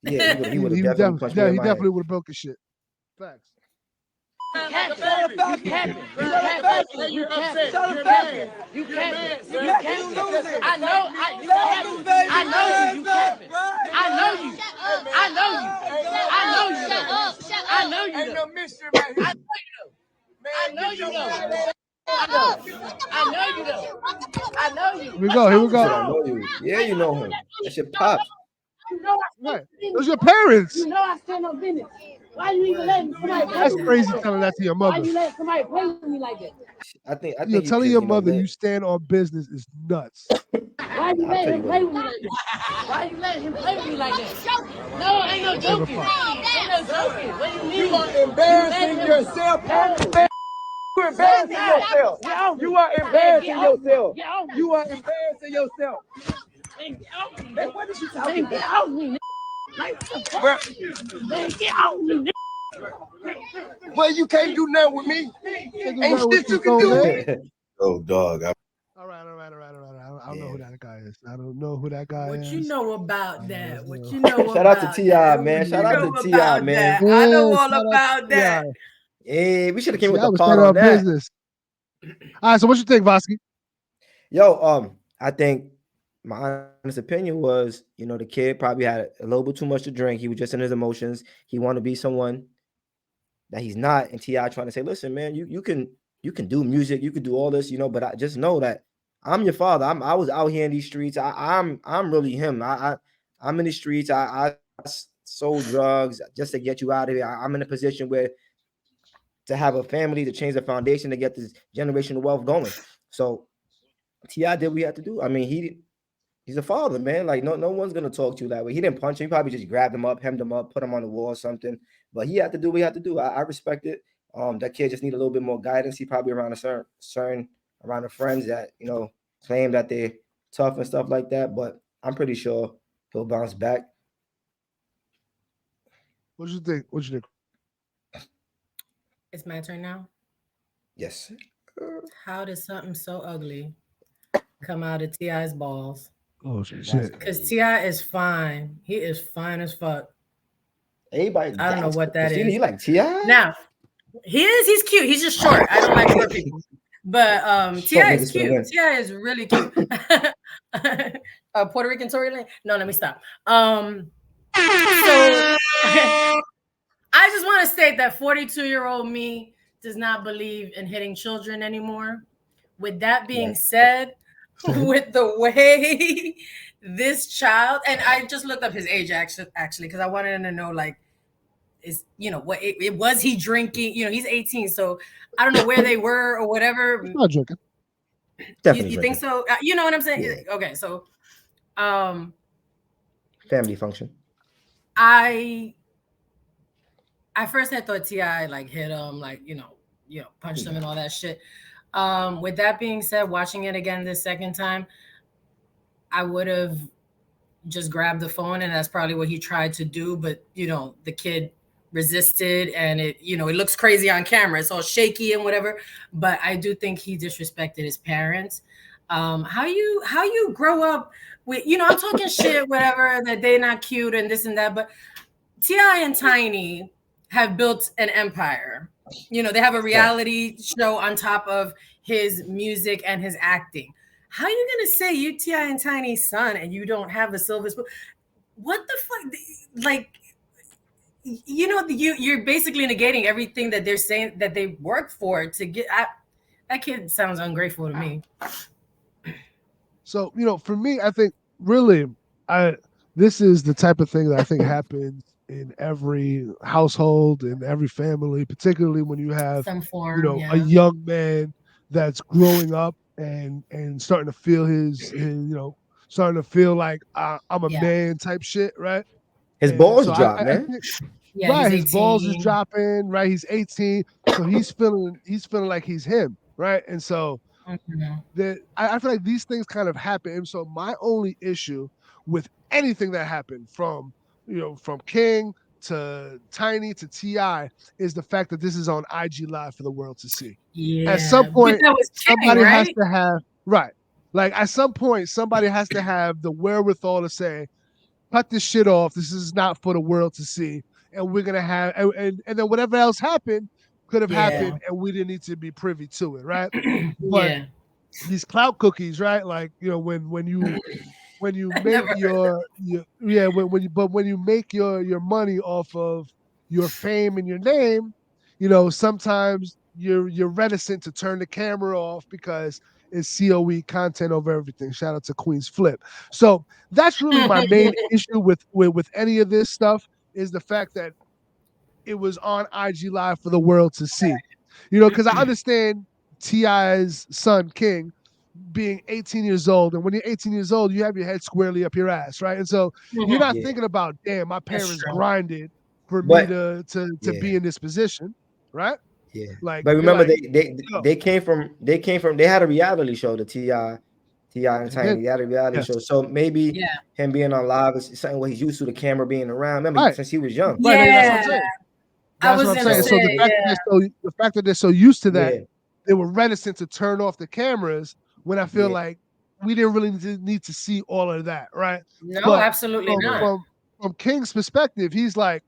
Yeah, he would have definitely punched me in my head. would have broke his shit. Facts. You capping. You capping. I know you. Here we go. I know you. Yeah, you know him. That shit pops. Right. Those your parents. You know I stand on business. Why you even letting somebody play That's with me crazy like that? telling that to your Why mother. you letting somebody play with me like that? I think You're telling your mother you you stand on business is nuts. Why you letting him play with me like that? Why you letting him play with me like that? No, ain't no joking. Ain't no joking. What do you mean? You are embarrassing yourself. You embarrassing yourself. You are embarrassing yourself. You are embarrassing yourself. Man, what is you talking about? Get off me, like, what the fuck? Man, get off me, Well, you can't do nothing with me. Ain't shit you can do. Oh, dog. All right. I don't know who that guy is. I don't know who that guy is. What you know about that? What you know Shout out to T.I., man. Shout out to T.I., man. I know all about that. Hey, we should have came with I the was pot standing on on that. business. All right, so what you think, Vasqi? Yo, I think my honest opinion was, the kid probably had a little bit too much to drink. He was just in his emotions. He wanted to be someone that he's not. And T.I. trying to say, listen, man, you can do music, you can do all this, but I just know that I'm your father. I was out here in these streets. I'm really him. I'm in the streets. I sold drugs just to get you out of here. I'm in a position where to have a family, to change the foundation, to get this generational wealth going. So T.I. did what he had to do. I mean, he's a father, man. Like no one's gonna talk to you that way. He didn't punch him. He probably just grabbed him up, hemmed him up, put him on the wall or something. But he had to do what he had to do. I respect it. That kid just need a little bit more guidance. He probably around around the friends that claim that they're tough and stuff like that. But I'm pretty sure he'll bounce back. What you think? It's my turn now. Yes. How does something so ugly come out of T.I.'s balls? Oh shit! Because T.I. is fine. He is fine as fuck. Everybody, I don't know what that Christina, is. you like T.I.? Now, He is. He's cute. He's just short. I don't like short people. But T.I. is niggas for the cute. win. T.I. is really cute. Puerto Rican Tory Lanez. No, let me stop. So I just want to state that 42-year-old me does not believe in hitting children anymore. With that being said, with the way this child, and I just looked up his age actually because I wanted to know, like, is, you know, what it was he drinking? You know, he's 18, so I don't know where they were or whatever. He's not drinking. Definitely You think so? You know what I'm saying? Yeah. Okay, so Family function. I first had thought T.I. like hit him, like, you know, punched him and all that shit. With that being said, watching it again this second time, I would have just grabbed the phone, and that's probably what he tried to do. But, you know, the kid resisted, and it, you know, it looks crazy on camera. It's all shaky and whatever. But I do think he disrespected his parents. How you grow up with, you know, I'm talking shit, whatever, that they're not cute and this and that. But T.I. and Tiny have built an empire. You know, they have a reality show on top of his music and his acting. How are you gonna say you T.I. and Tiny's son and you don't have the silver spoon? What the fuck? Like, you know, you're basically negating everything that they're saying that they worked for to get. That kid sounds ungrateful to me. So, you know, for me, I think really, this is the type of thing that I think happens in every household, in every family, particularly when you have, Some form, you know, yeah. a young man that's growing up and starting to feel his you know, starting to feel like I'm a man type shit, right? His And balls so drop, I man. think, Yeah, right, he's his balls is 18. dropping, right? He's 18, so he's feeling like he's him, right? And so I feel like these things kind of happen. And so my only issue with anything that happened from, you know, from King to Tiny to T.I. is the fact that this is on IG Live for the world to see. Yeah. At some But point, that was King, somebody has right? to have, right. Like at some point, somebody has to have the wherewithal to say, cut this shit off. This is not for the world to see. And we're gonna have and then whatever else happened could have happened and we didn't need to be privy to it, right? But Yeah. these clout cookies, right? Like, you know, when you make Never your when you make your money off of your fame and your name, you know, sometimes you're reticent to turn the camera off because it's COE content over everything. Shout out to Queen's Flip. So that's really my main issue with any of this stuff is the fact that it was on IG Live for the world to see. You know, because I understand T.I.'s son King being 18 years old, and when you're 18 years old, you have your head squarely up your ass, right? And so you're not thinking about, damn, my parents grinded for me to be in this position, right? Yeah. Like, But remember, like, they came from they had a reality show, the T.I. and Tiny. They had a reality show. So maybe him being on live is something where he's used to the camera being around. Remember, since he was young. Right, that's what I'm saying. That's what I'm saying. So the fact that they're so used to that, they were reticent to turn off the cameras when I feel like we didn't really need to see all of that, right? No, but absolutely not. From King's perspective, he's like,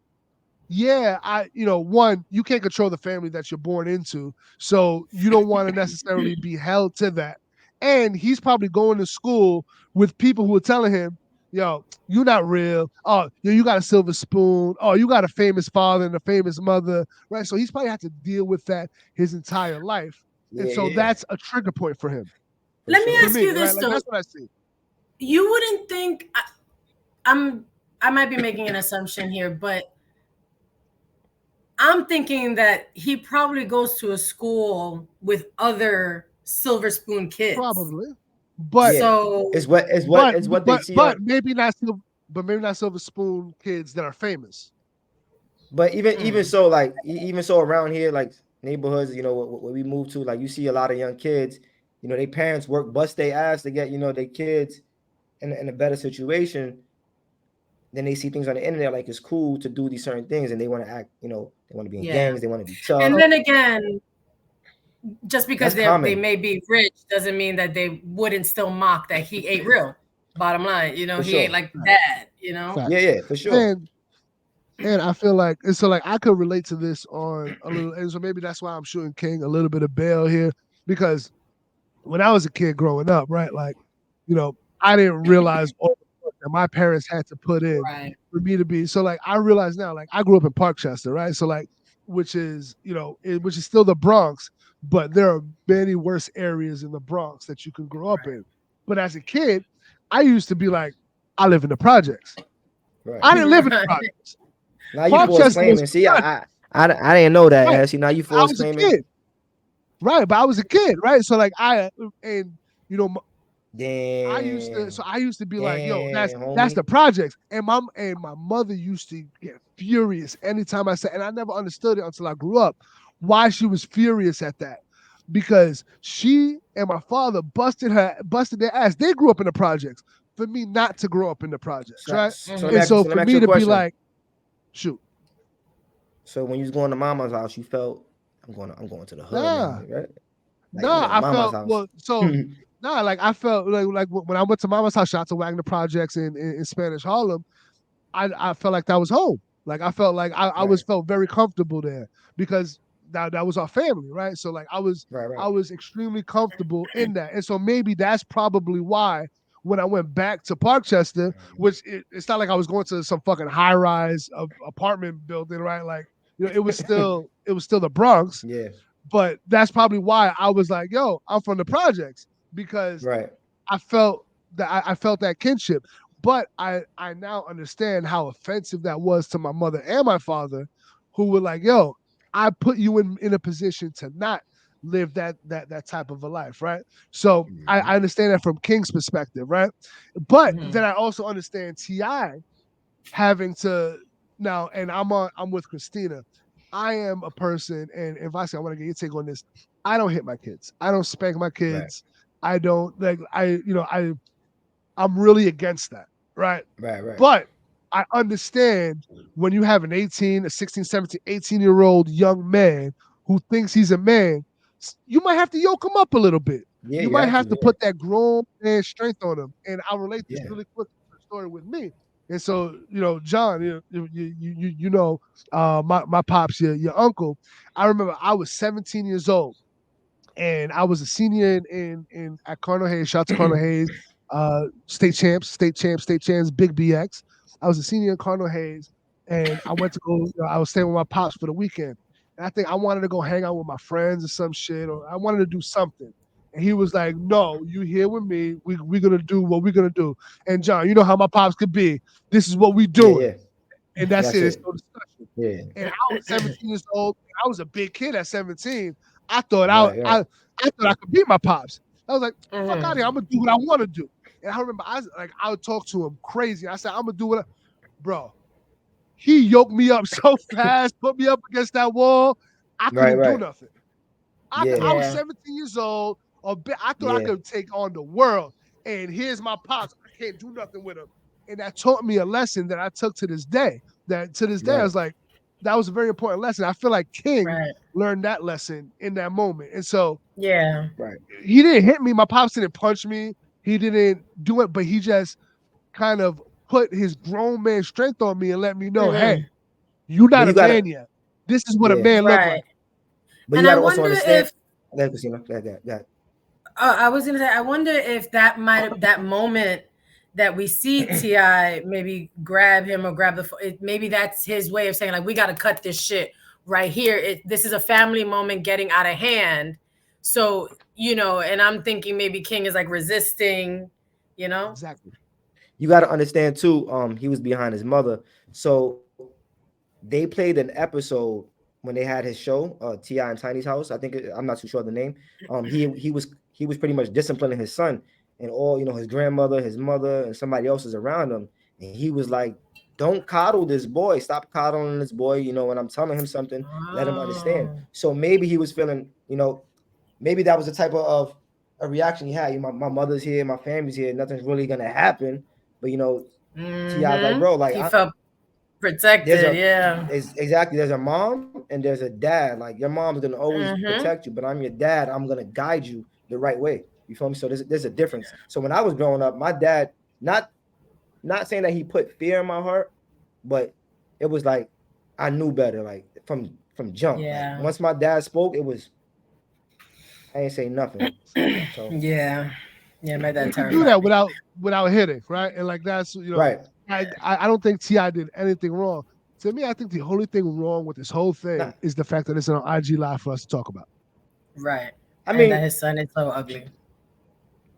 yeah, one, you can't control the family that you're born into, so you don't want to necessarily be held to that. And he's probably going to school with people who are telling him, yo, you're not real. Oh, you got a silver spoon. Oh, you got a famous father and a famous mother, right? So he's probably had to deal with that his entire life. And so that's a trigger point for him. Let me ask you this, right? Like, that's what I see. You wouldn't think, I might be making an assumption here, but I'm thinking that he probably goes to a school with other silver spoon kids. Probably. But so it's what they see. But maybe not silver spoon kids that are famous. But even so, like even so around here, like neighborhoods, you know, where we move to, like you see a lot of young kids, you know, their parents bust their ass to get, you know, their kids in a better situation. Then they see things on the internet like it's cool to do these certain things, and they want to act, you know, they want to be in gangs, they want to be tough. And then again, just because they may be rich doesn't mean that they wouldn't still mock that he ate real. Bottom line, you know, he ain't like that, you know. Yeah, for sure. And I feel like, and so like I could relate to this on a little, and so maybe that's why I'm shooting King a little bit of bail here, because when I was a kid growing up, right, like, I didn't realize all the work that my parents had to put in Right. for me to be. So like I realize now, like I grew up in Parkchester, right? So like, which is which is still the Bronx, but there are many worse areas in the Bronx that you can grow up in. But as a kid, I used to be like, I live in the projects. Right. I didn't live in the Right. projects. Now you force Parkchester was claiming. See, projects. I didn't know that. Right. See, now you I force was a claiming. kid. Right, but I was a kid, right? So like you know, I Damn. used to be like, yo, Damn, that's homie. the projects. And my mother used to get furious anytime I said, and I never understood it until I grew up, why she was furious at that. Because she and my father busted their ass. They grew up in the projects. For me not to grow up in the projects, So, right? so And so let for me ask me you a to be question. like, shoot, So when you was going to mama's house, you felt I'm going to the hood now, nah. right? Like I'm Nah, going to I mama's felt house. like I felt like when I went to Mama's house, shout out to Wagner Projects in Spanish Harlem, I felt like that was home. Like I felt like I Right. was felt very comfortable there because that was our family, right? So like Right. I Right. was extremely comfortable in that, and so maybe that's probably why when I went back to Parkchester, which it's not like I was going to some fucking high rise apartment building, right? Like it was still the Bronx, Yeah. but that's probably why I was like, yo, I'm from the projects because Right. I felt I felt that kinship. But I now understand how offensive that was to my mother and my father, who were like, yo, I put you in a position to not live that type of a life, right? So I understand that from King's perspective, right? But then I also understand T.I. having to now, and I'm with Christina. I am a person, and Vasqi, I want to get your take on this. I don't hit my kids. I don't spank my Right. kids. I don't I'm really against that, right? Right. Right. But I understand when you have an 18, a 16, 17, 18-year-old young man who thinks he's a man, you might have to yoke him up a little bit. Yeah, You you might have to. have to Yeah. put that grown man strength on him. And I'll relate this Yeah. really quick to the story with me. And so, John, my pops, your uncle. I remember I was 17 years old and I was a senior in at Cardinal Hayes. Shout out to Cardinal Hayes, state champs, Big BX. I was a senior in Cardinal Hayes, and I went to go. I was staying with my pops for the weekend, and I think I wanted to go hang out with my friends or some shit, or I wanted to do something. And he was like, "No, you here with me. We're gonna do what we're gonna do." And John, you know how my pops could be. This is what we Yeah. doing, Yeah. and that's That's it. It's it. no discussion. Yeah. And I was 17 years old. I was a big kid at 17. I thought Right. Right. I thought I could beat my pops. I was like, fuck out of Mhm. here. I'm gonna do what I want to do. And I remember I would talk to him crazy. I said, I'm gonna do bro. He yoked me up so fast, put me up against that wall. I Right. couldn't do Right. nothing. Yeah. I was Yeah. 17 years old. I thought I Yeah. could take on the world. And here's my pops. I can't do nothing with him. And that taught me a lesson that I took to this day. That to this day, I Right. was like, that was a very important lesson. I feel like King Right. learned that lesson in that moment. And so Yeah. Right. he didn't hit me. My pops didn't punch me. He didn't do it, but he just kind of put his grown man strength on me and let me know, hey, Mhm. you're But not you a gotta. man yet. This is what a Yeah. man look Right. like. But you And I gotta also wonder understand. if That Christina. That. I was gonna say, I wonder if that moment that we see Ti maybe grab him or grab maybe that's his way of saying like we got to cut this shit right here. This is a family moment getting out of hand. So and I'm thinking maybe King is like resisting, Exactly. You gotta understand too. He was behind his mother, so they played an episode when they had his show, Ti and Tiny's house. I'm not too sure the name. He was pretty much disciplining his son, and all his grandmother, his mother, and somebody else is around him, and he was like, "Don't coddle this boy. Stop coddling this boy. When I'm telling him something, let him understand." Oh. So maybe he was feeling, maybe that was the type of a reaction he had. My mother's here, my family's here, nothing's really gonna happen. But Ti's like, bro, like He felt there's protected, a yeah. exactly there's a mom and there's a dad. Like your mom's gonna always Mm-hmm. protect you, but I'm your dad. I'm gonna guide you the right way. You feel me? So there's a difference. So when I was growing up, my dad not saying that he put fear in my heart, but it was like I knew better, like from jump. Yeah. Like once my dad spoke, it was I ain't say nothing. So Yeah. Yeah, my dad You can do terrified that me. without hitting, right? And like that's right. I don't think Ti did anything wrong. To me, I think the only thing wrong with this whole thing Nah, is the fact that it's an IG live for us to talk about. Right. I And that mean, his son is so ugly.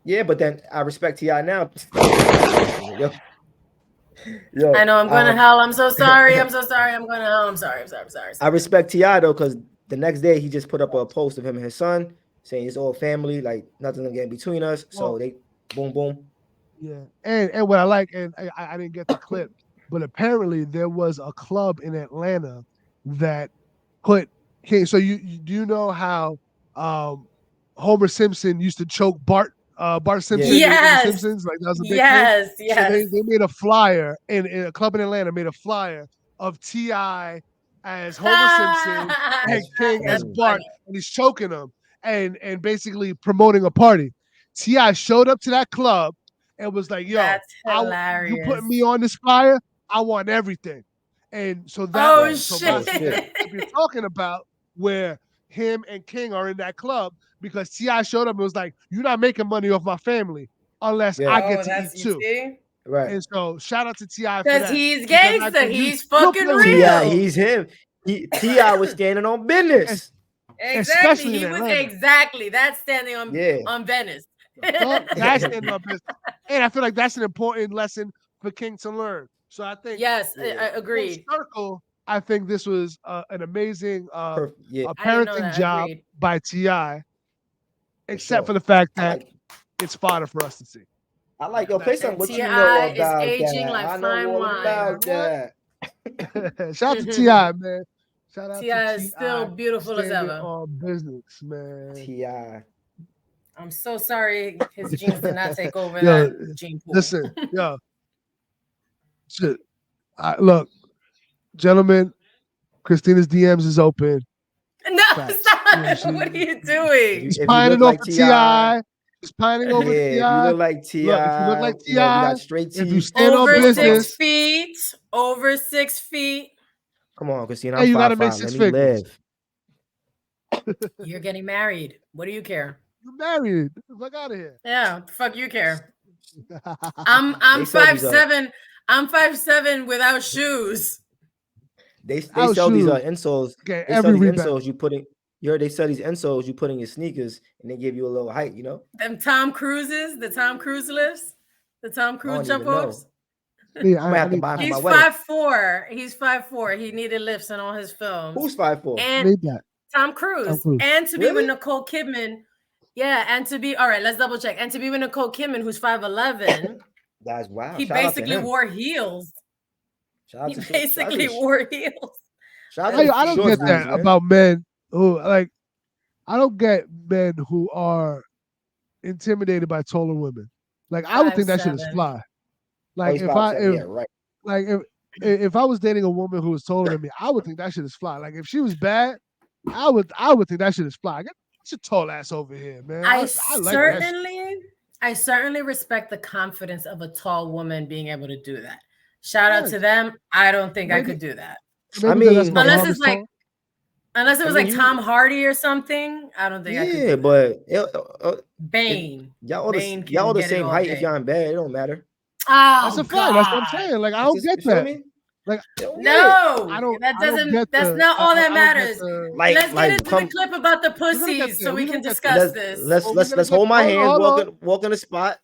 yeah, but then I respect Ti now. yo, I know I'm going to hell. I'm so sorry. I'm so sorry. I'm going to hell. I'm sorry. I'm sorry. I'm sorry. I respect Ti though, because the next day he just put up a post of him and his son saying it's all family, like nothing to get between us. So Well, they boom boom. yeah, and what I like, and I didn't get the clip, but apparently there was a club in Atlanta that put. Okay, so you do you know how Homer Simpson used to choke Bart Simpson Yeah. in The Yes. Simpsons? Like that was a big thing. Yes. So they Yes. made a flyer in a club in Atlanta made a flyer of Ti as Homer Simpson and That's King as That's funny. Bart, funny. and he's choking them and basically promoting a party. Ti showed up to that club and was like, "Yo, That's you hilarious. putting me on this flyer? I want everything." And so that Oh, Right. so shit. Oh Vasqi, shit. that's what you're talking about, where him and King are in that club because Ti showed up and was like, "You're not making money off my family unless Yeah. I get Oh, to eat that's, you too." see? Right. And so shout out to Ti for Because that he's because I gangster. think He's you'll fucking play with Ti, that, real. he's him. Ti was standing on business. Exactly. especially in He was Atlanta. exactly that's standing Yeah. on Venice. Fuck, that's stand up business. And I feel like that's an important lesson for King to learn. So I think Yes, Yeah. I full agreed. circle, I think this was an amazing Yeah, a I didn't know parenting that. job Agreed. by Ti, for except sure. for the fact I that like it's fodder for us to see. I like yo, play something. And What you know Ti is about aging that? like I know fine all wine. about that. Shout out to Ti, man. Shout out Ti to is Ti still beautiful as standing ever. on business, man. Ti. I'm so sorry his genes did not take over Yo, that gene pool. listen, yo, shit. Look, gentlemen, Christina's DMs is open. No, Facts. stop. What are you doing? She's If you look pining off like for Ti, Ti. She's pining over yeah. If you Ti. look like Ti, Look, if you look like you know we got Ti, straight if you teeth. stand on Over Fuck 6 off. business, feet. Over 6 feet. Come on, Christina. hey, I'm you got to make 5'5". Let six me figures. live. You're getting married. What do you care? You married. Fuck out of here. Yeah, fuck you care. They I'm sell these 5'7". I'm 5'7" without shoes. they Out sell these shoes. insoles. Okay, They sell every these rebound. insoles you put in. You heard they sell these insoles you put in your sneakers and they give you a little height. You know. Them Tom Cruises, the Tom Cruise lifts, the Tom I Cruise don't jump even know. ropes. Yeah, I might have to need buy for that. my He's wedding. 5'4". He's 5'4". He needed lifts in all his films. Who's 5'4"? I And need that. Tom Tom Cruise. Cruise. And to be with Really? Nicole Kidman. Yeah, and to be all right, let's double check. And to be with Nicole Kidman, who's 5'11". That's wow. He Shout out to basically him. wore heels. Shout out He to shout out basically to the, wore heels. shout out to the I don't short get dudes, that man. about men who like. I don't get men who are intimidated by taller women. Like I would think that shit is 5'7". fly. Oh, Like he's 5'7". if Yeah, right. like if I was dating a woman who was taller than me, I would think that shit is fly. Like if she was bad, I would think that shit is fly. Get your tall ass over here, man. I like that shit. I certainly respect the confidence of a tall woman being able to do that. Shout out Yes. to them. I don't think I Maybe- could do that. Maybe I because that's mean- my Unless mom it's is like tall. Unless it was mean, like you- Tom Hardy or something, I don't think I could do Yeah, that. but Bane. y'all all Bane the, y'all all can the get it same all height. If day. y'all in bed, it don't matter. Oh, That's a fact. That's what I'm God. saying. Like I don't Just- get you feel that. me? Like They don't get it. No, I don't. that I don't doesn't. get That's the. not all that I don't get matters. the. Let's get into come. the clip about the We're gonna get pussies there. so we We're can gonna get there. discuss this. Well, we're gonna Let's get- hold my hold hand. on. Walk in the spot.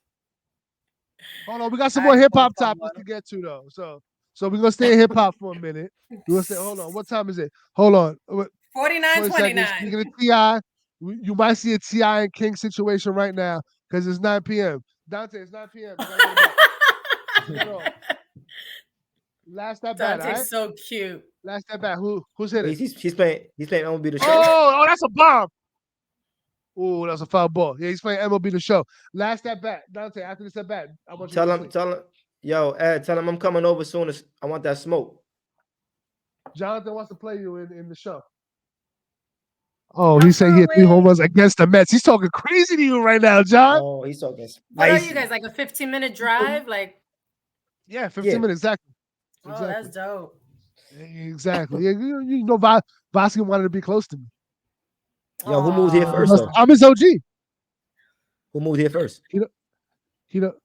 Hold on, we got some I more just hip hop want some topics water. to get to though. So we're gonna stay in hip hop for a minute. We're gonna say, hold on, what time is it? Hold on. 20 seconds. 49-29. Speaking of T.I., you might see a T.I. and King situation right now because it's 9 p.m. Dante, it's 9 p.m. You gotta go to bed. Last at bat, all Dante's right? so cute. Last at bat. Who's hitting? He's playing MLB the show. Oh, that's a bomb. Oh, that's a foul ball. Yeah, he's playing MLB the show. Last at bat. Dante, after this at bat, I want you to sleep. Tell him, yo, Ed, tell him I'm coming over soon as I want that smoke. Jonathan wants to play you in the show. Oh, he said he had 3 home runs against the Mets. He's talking crazy to you right now, John. Oh, he's talking What are spicy. you guys, like a 15-minute drive? Like, Yeah, 15 minutes, exactly. oh, that's dope. Exactly. You know, Vasqi wanted to be close to me. Yo, who moved here first though? I'm his OG. Who moved here first? He don't.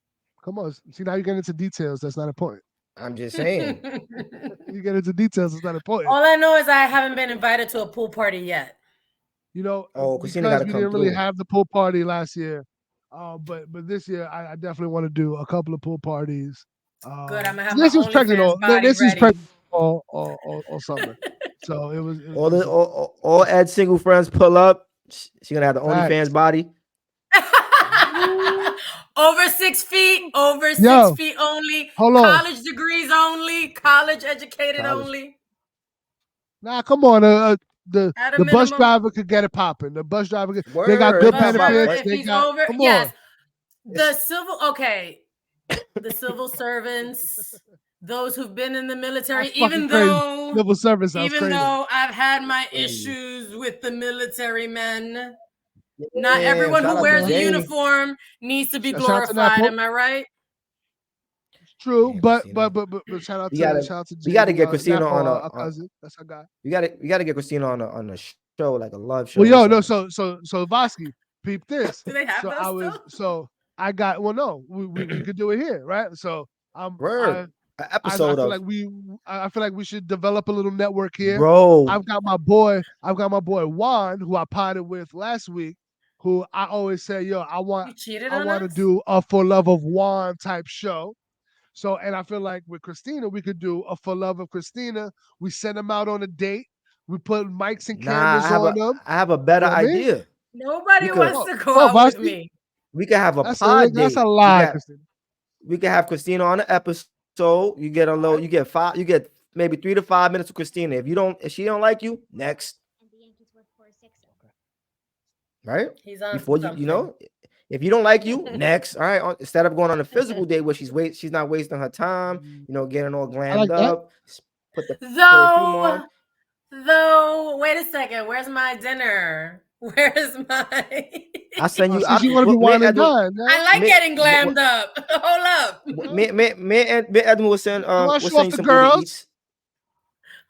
Come on. See, now you get into details. That's not important. I'm just saying. You get into details. It's not important. All I know is I haven't been invited to a pool party yet. You know, Christina because gotta we come didn't really through. have the pool party last year. But this year I definitely want to do a couple of pool parties. Good, I'm gonna have this my was pregnant OnlyFans body this was ready. pregnant all summer. So it was all Ed single friends pull up. She gonna have the Facts. OnlyFans body. Over 6 feet, over 6 Yo, feet only, hold on. college degrees only, college educated only. Nah, come on. The bus minimum. driver could get it popping. The bus driver, they Word, got good it's not about benefits. If They he's got, over, come yes. on. The civil servants, those who've been in the military, That's even fucking crazy. though Civil service sounds even crazy. though I've had my Crazy. issues with the military men. Yeah, Not everyone shout who out to wears a Jamie. uniform needs to be Shout out to glorified. Napo. Am I right? True, Yeah, but Christina. shout out We to gotta- shout to we gotta Jamie, get Christina Napo, on our cousin. That's our guy. We gotta get Christina on a show, like a love show. Well, yo, or no, something. so Vasqi, peep this. Do they have those still? So I got we could do it here, right? So Word. An I episode feel of like I feel like we should develop a little network here. bro. I've got my boy Juan, who I potted with last week, who I always say, yo, I want to do a For Love of Juan type show. So, and I feel like with Christina, we could do a For Love of Christina. We send them out on a date. We put mics and cameras on them. I have a better You know what I mean? idea. Nobody wants to go out with me. We could have a That's pod that's date. a lie, Christina. We could have Christina on an episode. You get you get maybe 3 to 5 minutes with Christina. If she don't like you, next. Right? He's on before you if you don't like you, next. All right. Instead of going on a physical date where she's not wasting her time, getting all glammed up. Put the perfume on. Though, wait a second. Where's my dinner? Where's my? I send you. You want to be wine and dine. I like getting glammed up. Hold up. Me and Edmund will send. We'll send you some Uber Eats.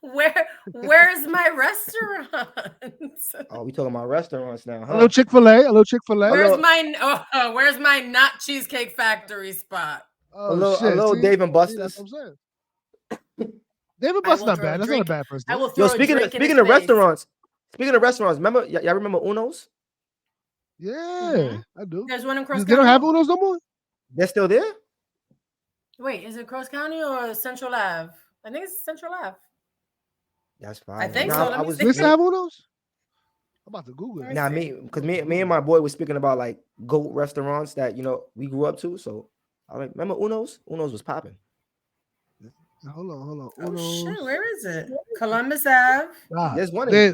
Where's my restaurant? Oh, we talking about restaurants now, huh? Hello, Chick-fil-A. Where's my not Cheesecake Factory spot? Oh, hello, Dave and Buster's. Dave and Buster's not bad. That's not a bad person. I will throw speaking of restaurants, remember y'all remember Uno's? Yeah, I do. There's one in Cross County. They don't have Uno's no more? They're still there? Wait, is it Cross County or Central Ave? I think it's Central Ave. That's fine. I think so. They still have Uno's? I'm about to Google it. Nah, me and my boy was speaking about like GOAT restaurants that we grew up to. So I like remember Uno's? Uno's was popping. Hold on. Oh, shit, where is it? Columbus Ave. There's one. They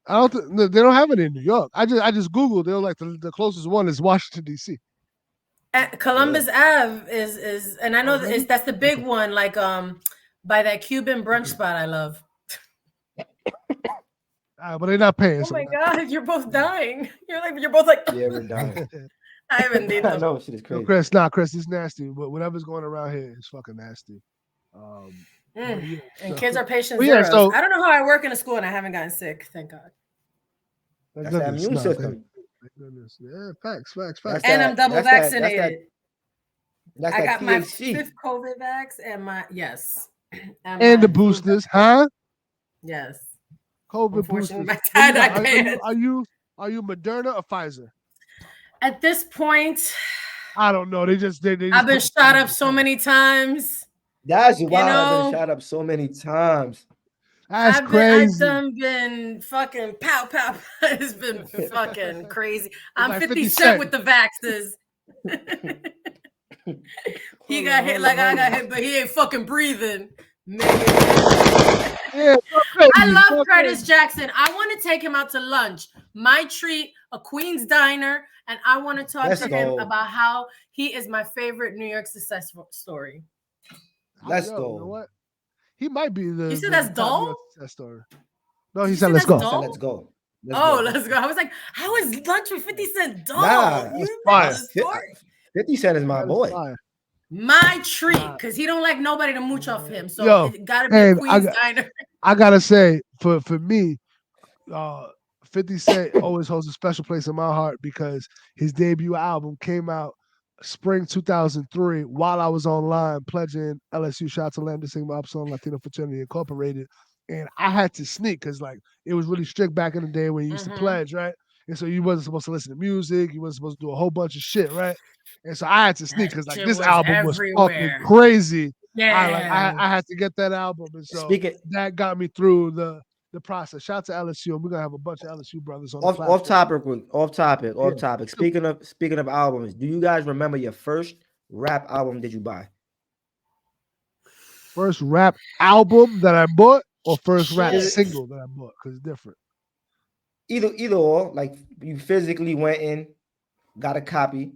don't have it in New York. I just Googled. They're like the closest one is Washington D.C. Columbus Ave is, and I know that's the big one, like by that Cuban brunch spot I love. But they're not paying. Oh my God, you're both dying. You're both like. Yeah, we're dying. I haven't been. I know shit is crazy. Chris, it's nasty. But whatever's going around here is fucking nasty. And kids are patient zeros. I don't know how I work in a school and I haven't gotten sick. Thank God. That's that immune system. Yeah, facts. And I'm double vaccinated. I got my 5th COVID vax and my and the boosters, huh? Yes. COVID boosters. Are you Moderna or Pfizer? At this point, I don't know. They just I've been shot up so many times. That's why I've been shot up so many times. That's crazy. I've done been fucking pow. It's been fucking crazy. I'm like 50 Cent with the vaxes. He got hit like I got hit, but he ain't fucking breathing. I love Curtis Jackson. I want to take him out to lunch. My treat, a Queen's Diner, and I want to talk to him about how he is my favorite New York success story. Let's go. You know what? He might be the. You said that's dull? Story. No, he said let's go. Let's go. Let's go. I was like, how is lunch with 50 Cent dull? Nah, fire. 50 Cent is my boy. My treat, because he don't like nobody to mooch off him. So Yo, it gotta be a Queens diner. I gotta say, for me, 50 Cent always holds a special place in my heart because his debut album came out spring 2003 while I was online pledging LSU. Shout out to Lanez, sing my song Latino Fraternity Incorporated. And I had to sneak because like it was really strict back in the day when you used to pledge, right? And so you wasn't supposed to listen to music, you wasn't supposed to do a whole bunch of shit, right? And so I had to sneak because like this album was fucking crazy. Yeah, I had to get that album, and so that got me through the process. Shout out to LSU, and we're gonna have a bunch of LSU brothers on the platform. Off topic. Speaking of albums, do you guys remember your first rap album did you buy? First rap album that I bought, or first rap single that I bought? Because it's different. Either or. Like you physically went in, got a copy,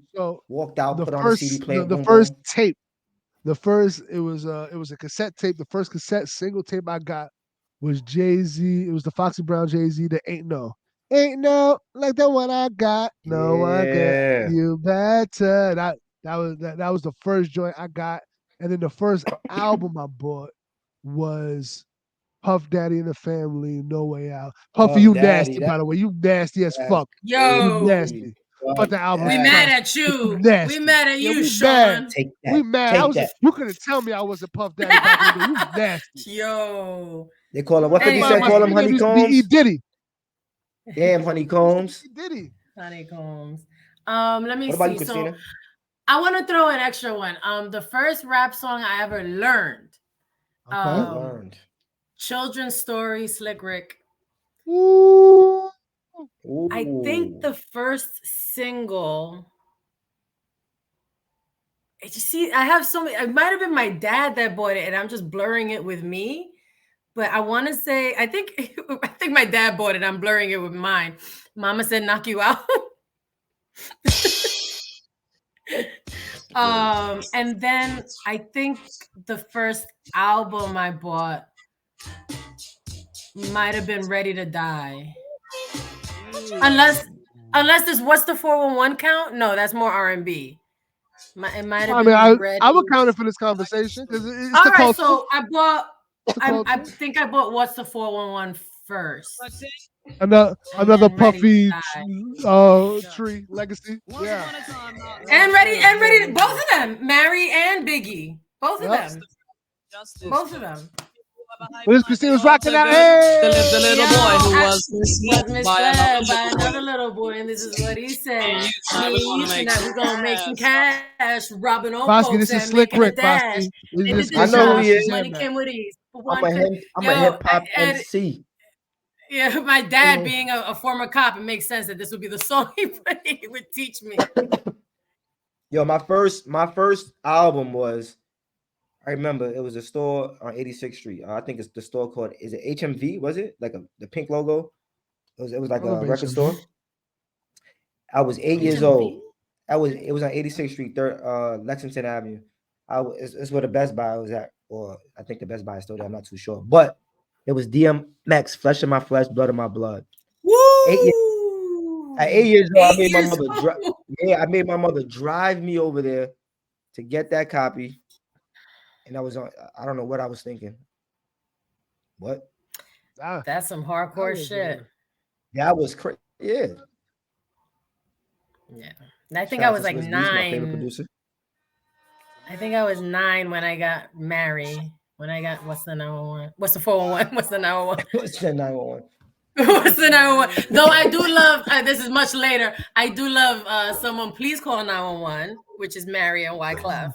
walked out, put on a CD player. The first tape. The first it was a cassette tape. The first cassette single tape I got was Jay-Z. It was the Foxy Brown Jay-Z. The Ain't No like the one I got. No, I got you better. That was the first joint I got. And then the first album I bought was Puff Daddy and the Family, No Way Out. Puffy, you nasty, by the way. You nasty as fuck. Yo, you nasty. But the album. We mad at you. We mad at you, Sean. We mad. You couldn't tell me I wasn't Puff Daddy back in the day. You nasty. Yo. They call him, what did he say? Call him Honeycombs? E. Diddy. Damn, Honeycombs. Diddy. Honeycombs. Let me see. What about you, Christina? So I want to throw an extra one. The first rap song I ever learned. Children's Story, Slick Rick. Ooh. I think the first single. You see, I have so many. It might have been my dad that bought it, and I'm just blurring it with me. But I want to say, I think my dad bought it. I'm blurring it with mine. Mama said, "Knock you out." And then I think the first album I bought might have been Ready to Die. Unless this, what's the 411 count? No, that's more R&B. It might have been I would count it for this conversation because it's all the right. culture. So I bought. I think I bought What's the 411 first. Another Puffy tree legacy. Yeah. And ready. Both of them, Mary and Biggie. Both of them. Both of them. Well, Christina was rocking out. The little boy who was misled by another little boy, and this is what he said. We're gonna make some cash, robbing old Vasqi, folks this is and Slick making Rick, a dash. I know who he is. Money came with ease. I'm a hip hop MC. Yeah, my dad being a former cop, it makes sense that this would be the song he would teach me. Yo, my first album was, I remember it was a store on 86th Street. I think it's the store called, is it HMV? Was it like the pink logo? It was like a record store. I was 8 years old. It was on 86th Street, Lexington Avenue. It's where the Best Buy was at, or I think the Best Buy is still there. I'm not too sure, but it was DMX, Flesh of My Flesh, Blood of My Blood. Woo! At 8 years old, I made my mother drive me over there to get that copy. And I was on, I don't know what I was thinking. What? That's some hardcore shit. That was crazy. Yeah. Yeah. And I think I was like 9. My favorite producer. I think I was 9 when I got married. When I got, what's the 911? What's the 411? What's the 911? What's the 911? What's the 911? Though I do love, this is much later, I do love Someone Please Call 911, which is Mary and Wyclef.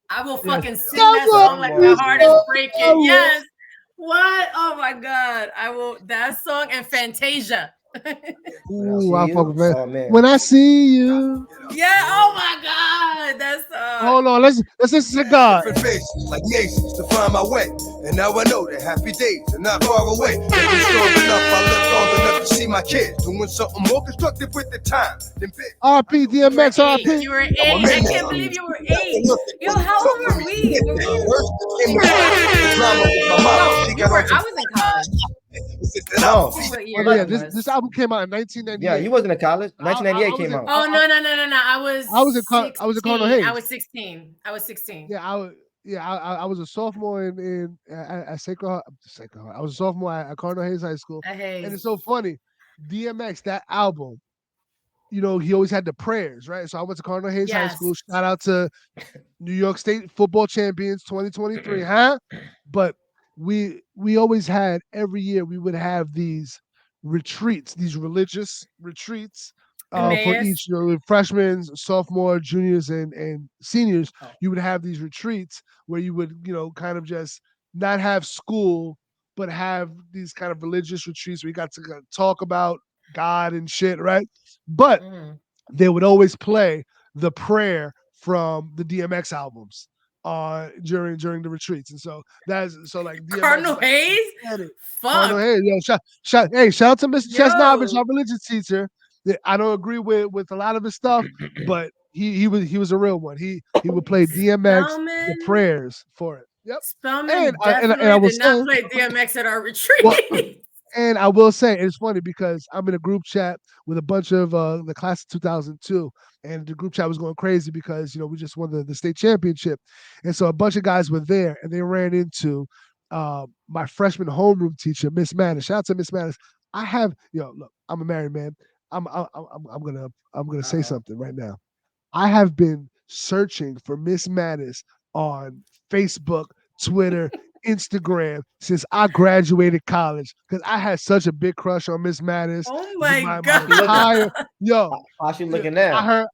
I will fucking sing that song like my heart is breaking. Yes. What? Oh my God. I will, that song and Fantasia. Ooh, I fuck with man. Oh, man. When I see you. Yeah, oh my God. That's hold on, let's listen to God. Like nations to find my way. And now I know that happy days are not far away. Strong enough, I live long enough to see my kids doing something more constructive with the time than RP DMX, RP. You were 8. I can't believe you were 8. Yo, how old were we? I was in college. No. What year Oh, yeah, that this was. album came out in 1998. Yeah, you wasn't in college. I 1998 was came in- out. Oh no. I was I was in Cardinal Hayes. I was 16. I was 16. Yeah, I was a sophomore at Sacred Heart. I was a sophomore at Cardinal Hayes High School, and it's so funny. DMX, that album, he always had the prayers, right? So I went to Cardinal Hayes High School. Shout out to New York State football champions 2023, huh? But we always had, every year we would have these retreats, these religious retreats for each freshmen, sophomore, juniors, and seniors. You would have these retreats where you would kind of just not have school, but have these kind of religious retreats where you got to talk about God and shit, right? But they would always play the prayer from the DMX albums during the retreats, and so like DMX, Cardinal Hayes. Fuck. Cardinal Hayes, shout out to Mr. Chesnovich, our religion teacher. I don't agree with a lot of his stuff, but he was a real one. He would play DMX the prayers for it. Yep. Spellman definitely did not play DMX at our retreat. Well, and I will say, it's funny because I'm in a group chat with a bunch of the class of 2002, and the group chat was going crazy because we just won the state championship, and so a bunch of guys were there, and they ran into my freshman homeroom teacher, Miss Mattis. Shout out to Miss Mattis. Look, I'm a married man. I'm gonna say something right now. I have been searching for Miss Mattis on Facebook, Twitter, Instagram since I graduated college because I had such a big crush on Miss Mattis. Oh my God. How she looking now?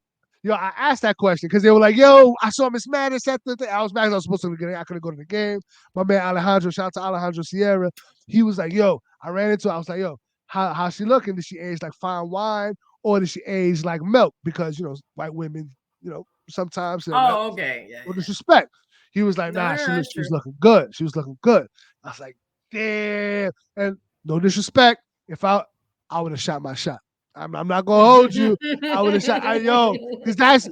I asked that question because they were like, yo, I saw Miss Mattis at the thing. I was supposed to get. I couldn't go to the game. My man Alejandro, shout out to Alejandro Sierra. He was like, yo, I ran into her. I was like, yo, how she looking? Did she age like fine wine or did she age like milk? Because, white women, sometimes. Okay. Yeah. No disrespect. He was like, nah, she was looking good. She was looking good. I was like, damn. And no disrespect, if I would have shot my shot. I'm not gonna hold you. I would have shot. Because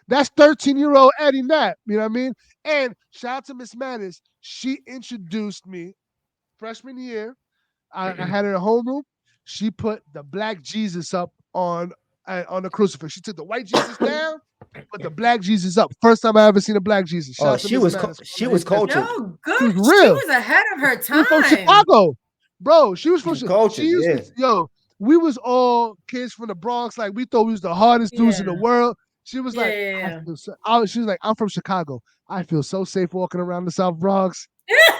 that's 13-year-old Eddie Knapp. You know what I mean? And shout out to Miss Mattis. She introduced me freshman year. I had her at homeroom. She put the black Jesus up on the crucifix. She took the white Jesus down, put the black Jesus up. First time I ever seen a black Jesus. She was cultured. Yo, good. She was ahead of her time. She was from Chicago, bro. She was from Chicago. We was all kids from the Bronx. Like we thought we was the hardest dudes in the world. She was like, she was like, I'm from Chicago. I feel so safe walking around the South Bronx.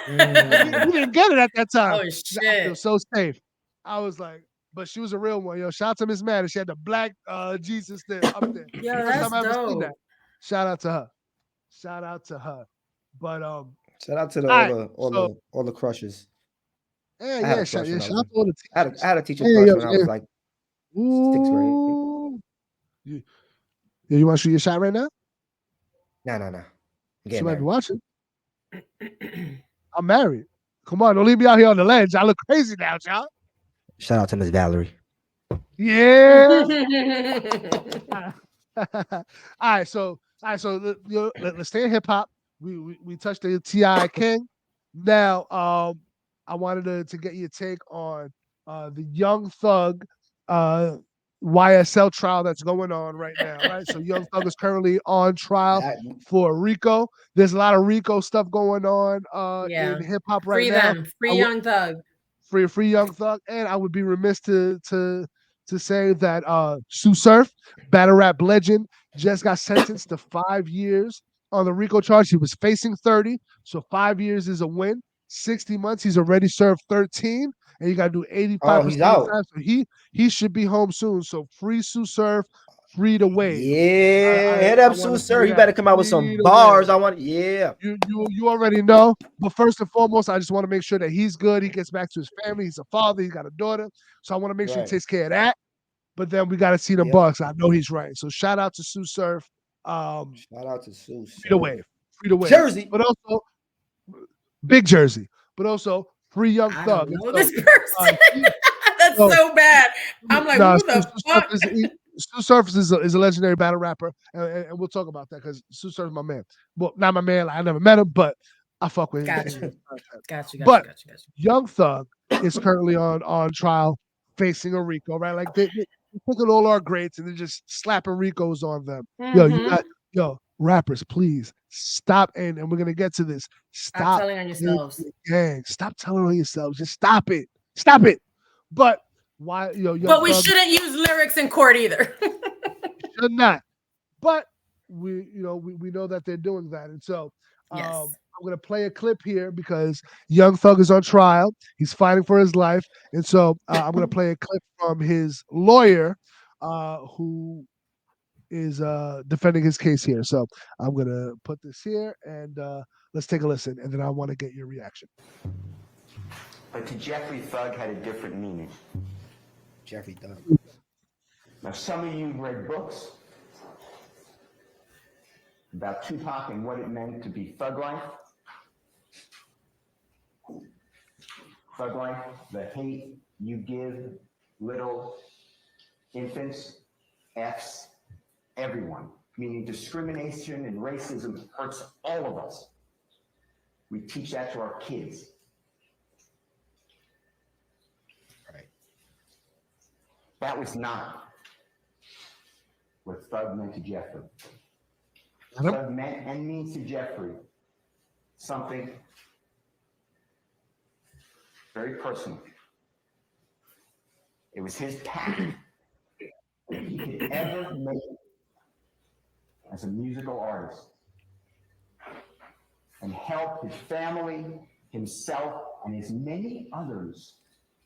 We didn't get it at that time. Oh shit! I feel so safe. I was like, but she was a real one, yo. Shout out to Miss Mattis. She had the black Jesus there up there. Yo, First that's time I ever dope. seen that. Shout out to her. But shout out to all the crushes. Yeah, shout out to all the teachers. I had a teacher crush when I was like 6th grade. You want to shoot your shot right now? No. She might be watching. I'm married. Come on, don't leave me out here on the ledge. I look crazy now, y'all. Shout out to Miss Valerie. Yeah. All right, so let's stay in hip hop. We touched the T.I. King. Now, I wanted to get your take on the Young Thug YSL trial that's going on right now, right? So Young Thug is currently on trial for RICO. There's a lot of RICO stuff going on in hip hop right now. Free Young Thug. Free Young Thug. And I would be remiss to say that Sue Surf, battle rap legend, just got sentenced to 5 years on the RICO charge. He was facing 30, so 5 years is a win. 60 months, he's already served 13. And you got to do 85% he's of out. the time. So he should be home soon. So free Sue Surf, free to wait. Yeah, hit up Sue Surf. He better come out with some bars. You already know. But first and foremost, I just want to make sure that he's good. He gets back to his family. He's a father. He's got a daughter. So I want to make sure he takes care of that. But then we got to see the Bucks. I know he's right. So shout out to Sue Surf. Shout out to Sue Surf. Free to wait. Jersey. But also big Jersey. But also Free Young Thug. I don't know this person. That's so bad. I'm like, who the fuck? Sue Surf is a legendary battle rapper, and we'll talk about that because Sue Surf is my man. Well, not my man. I never met him, but I fuck with Got his you. content. Got But you. Young Thug is currently on trial facing a RICO, right? Like they're taking all our greats and they're just slapping RICOs on them. Rappers, please stop. And we're gonna get to this. Stop telling on yourselves. Gang, stop telling on yourselves. Just stop it. Stop it. But why, Young But we Thug shouldn't use lyrics in court either. should not. But we know that they're doing that, and so Yes. I'm gonna play a clip here because Young Thug is on trial. He's fighting for his life, and so I'm gonna play a clip from his lawyer, who is defending his case here. So I'm gonna put this here, and let's take a listen, and then I want to get your reaction. But to Jeffrey, Thug had a different meaning. Jeffrey Thug. Now, some of you read books about Tupac and what it meant to be thug life. Thug life, the hate you give little infants, F's, everyone, meaning discrimination and racism hurts all of us. We teach that to our kids. Right. That was not what Thug meant to Jeffrey. Thug meant and means to Jeffrey something very personal. It was his path that he could ever make as a musical artist and help his family, himself, and as many others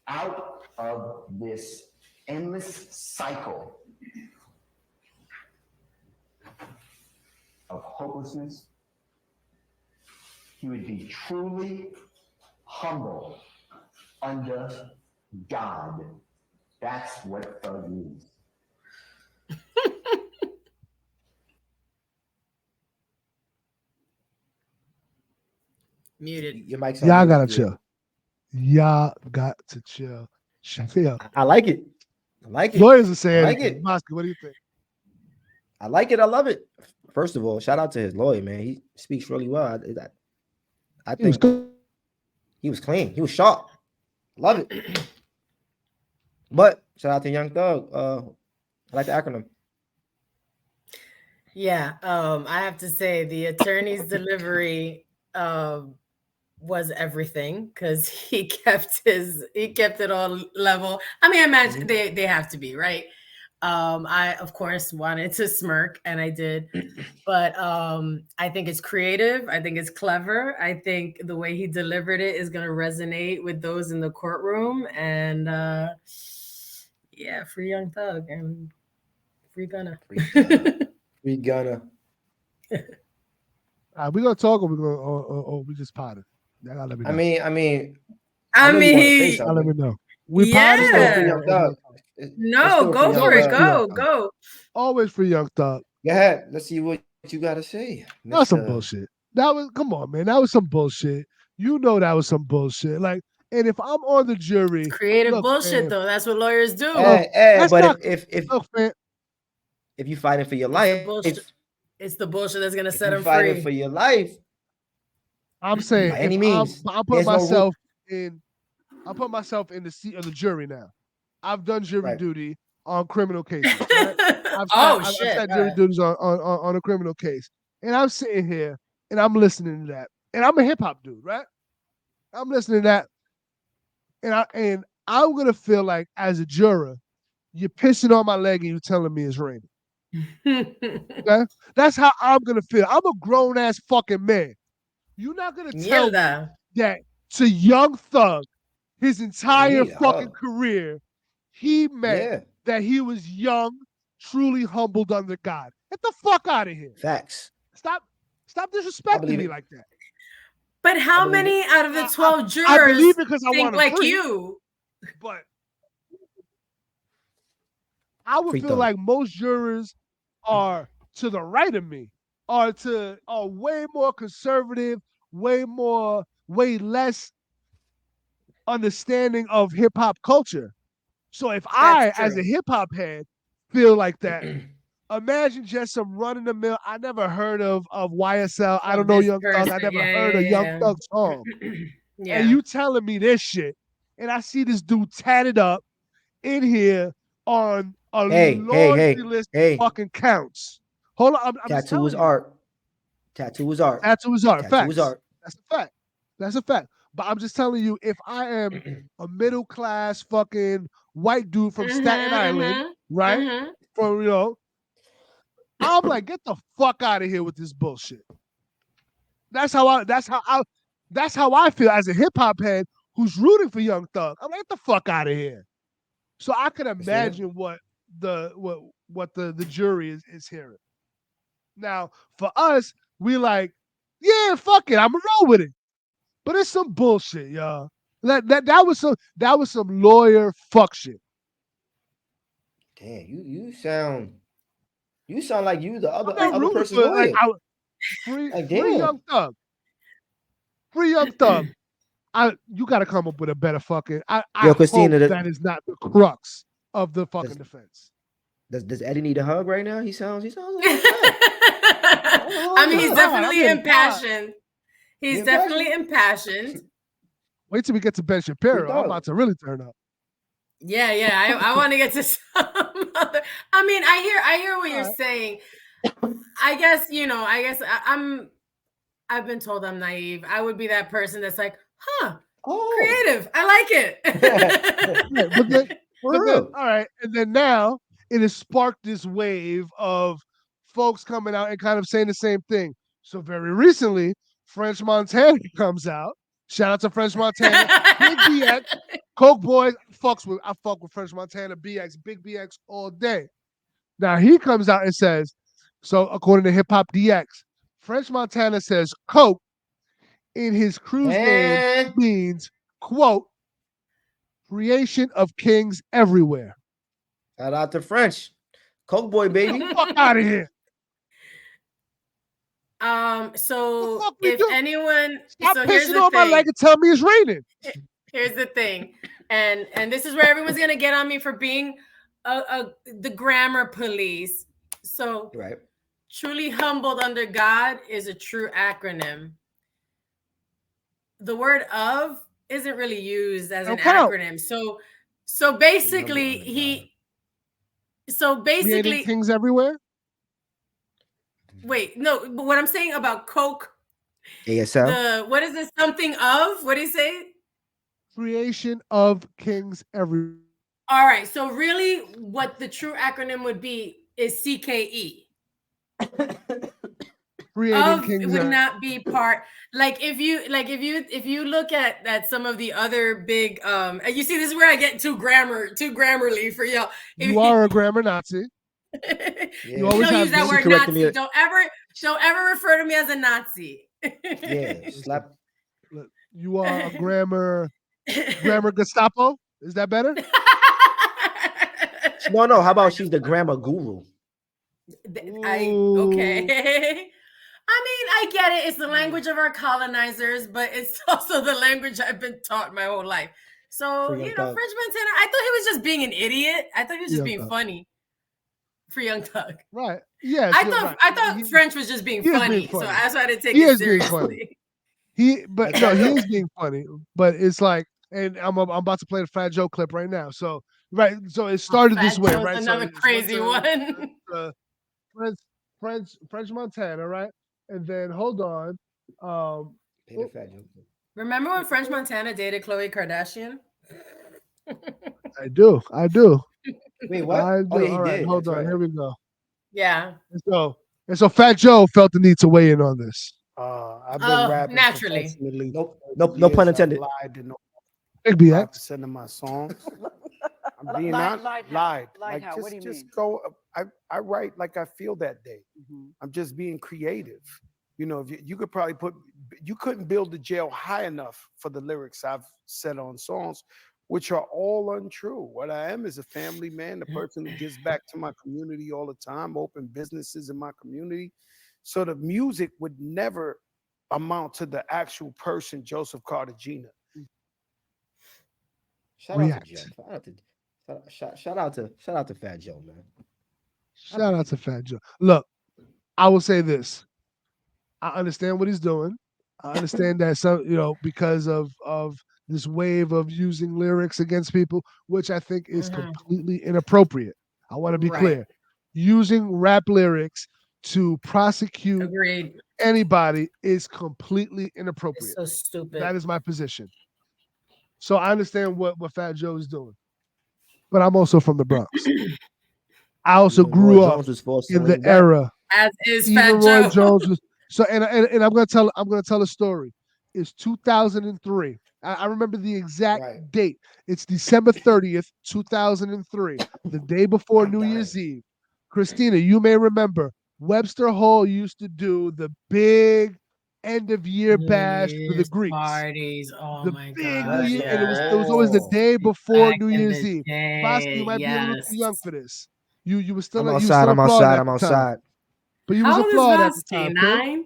out of this endless cycle of hopelessness. He would be truly humble under God. That's what Thug means. Muted. Your mic's Y'all on gotta mute. chill. Y'all got to chill. Chill. I like it. I like it. Lawyers are saying, I like it. Vasqi, what do you think? I like it. I love it. First of all, shout out to his lawyer, man. He speaks really well. I think he was clean. He was sharp. Love it. But shout out to Young Thug. I like the acronym. Yeah, I have to say the attorney's delivery was everything because he kept it all level. I mean, I imagine they have to be, right? I of course wanted to smirk and I did, but I think it's creative. I think it's clever. I think the way he delivered it is going to resonate with those in the courtroom. And yeah, free Young Thug and free Gunna. Free Gunna. We gonna talk, or we gonna, or we just potted. Y'all gotta let me know. I mean, y'all let me know. We potted. Free Young Thug. No, go for it. Go. Always free Young Thug. Go ahead. Let's see what you gotta say. That was some bullshit. Come on, man. That was some bullshit. You know that was some bullshit. Like, and if I'm on the jury, It's creative bullshit, man, though. That's what lawyers do. But if you fighting for your life, it's the bullshit that's gonna set them free. Fighting for your life. I'm saying, by any means, I'm putting myself in the seat of the jury now. I've done jury duty on criminal cases. Right? I've had jury duties on a criminal case, and I'm sitting here and I'm listening to that, and I'm a hip hop dude, right? I'm listening to that, and I'm gonna feel like as a juror, you're pissing on my leg and you're telling me it's raining. Okay? That's how I'm gonna feel. I'm a grown ass fucking man. You're not gonna tell me that to Young Thug, his entire fucking career, he meant that he was young, truly humbled under God. Get the fuck out of here. Facts. Stop disrespecting me like that. But how many out of the 12 jurors think like you? But I would feel like most jurors are to the right of me, are way more conservative, way less understanding of hip hop culture. So if I, as a hip hop head, feel like that, imagine just some run of the mill. I never heard of YSL. I don't Of know this Young Thug. I person. never Yeah, heard a Young yeah, Thug song. yeah. And you telling me this shit, and I see this dude tatted up in here on a laundry list of hey. fucking counts. Hold on, I'm just Tattoo is telling you. art. Tattoo is art. Tattoo is art. Tattoo is Facts. art. That's a fact. That's a fact. But I'm just telling you, if I am a middle class fucking white dude from Staten Island, right? From I'm like, get the fuck out of here with this bullshit. That's how I feel as a hip hop head who's rooting for Young Thug. I'm like, get the fuck out of here. So I can imagine what the jury is hearing. Now, for us, we like, yeah, fuck it, I'ma roll with it. But it's some bullshit, y'all. That was some lawyer fuck shit. Damn, you sound like you the I'm not other rooting person's for lawyer. free damn. Young Thug. Free Young Thug. You got to come up with a better fucking. I Christina, hope that is not the crux of the fucking defense. Does Eddie need a hug right now? He sounds like I mean, he's definitely impassioned. He's definitely impassioned. Wait till we get to Ben Shapiro. I'm about to really turn up. Yeah. I want to get to some other. I mean, I hear what you're saying. I guess I've been told I'm naive. I would be that person that's like, creative. I like it. All right. And then now it has sparked this wave of folks coming out and kind of saying the same thing. So very recently, French Montana comes out. Shout out to French Montana. Big BX. Coke Boy I fuck with French Montana, BX, Big BX all day. Now he comes out and says, so according to Hip Hop DX, French Montana says Coke in his crew's name means, quote, creation of kings everywhere. Shout out to French. Coke Boy, baby. Fuck out of here. So if anyone stop pissing on my leg and tell me it's raining. Here's the thing. And this is where everyone's gonna get on me for being the grammar police. So truly humbled under God is a true acronym. The word of isn't really used as an acronym. So basically creating kings everywhere. Wait, no, but what I'm saying about Coke, ASL. What is this? Something of? What do you say? Creation of kings everywhere. All right. So really, what the true acronym would be is CKE. Creating kings would not be part. Like if you look at some of the other big you see, this is where I get too grammarly for y'all. You are a grammar Nazi. You always don't use that word Nazi. Don't ever refer to me as a Nazi. Slap. You are a grammar Gestapo. Is that better? No. How about she's the grammar guru? Okay. I mean, I get it. It's the language of our colonizers, but it's also the language I've been taught my whole life. So, French Montana, I thought he was just being an idiot. I thought he was just being funny for Young Thug. Right. Yes. I thought French was just being funny. So that's why I didn't take it seriously. He is being funny, but it's like, and I'm about to play the Fat Joe clip right now. So it started this way, right? Another crazy one. French Montana, right? And then hold on. Remember when French Montana dated Khloe Kardashian? I do. Wait, what? All right, did. Hold on. Right. Here we go. Yeah. And so Fat Joe felt the need to weigh in on this. I've been rapping naturally. No pun intended. Big BX. Of my songs. I'm being honest. Lied. Like how? What do you just mean? Go. I write like I feel that day. Mm-hmm. I'm just being creative. If you could probably you couldn't build the jail high enough for the lyrics I've said on songs, which are all untrue. What I am is a family man, the person who gives back to my community all the time, open businesses in my community. So the music would never amount to the actual person, Joseph Cartagena. Shout out to Fat Joe, man. Shout out to Fat Joe. Look, I will say this. I understand what he's doing. I understand that because of this wave of using lyrics against people, which I think is completely inappropriate. I want to be clear. Using rap lyrics to prosecute anybody is completely inappropriate. It's so stupid. That is my position. So I understand what Fat Joe is doing. But I'm also from the Bronx. I also grew up in the era. As is Even Fat Roy Joe. Jones was so, and I'm gonna tell a story. It's 2003. I remember the exact date. It's December 30th, 2003, the day before New Year's Eve. Christina, you may remember Webster Hall used to do the big end of year bash for the Greeks. Parties. Oh the my big god. New Year, and it was always the day before Back New in Year's the Eve. day, Vasqi, you might be a little too young for this. You were still I'm you were still in Florida at the time. But you was How in old is Florida at the Vasqi? time. 9?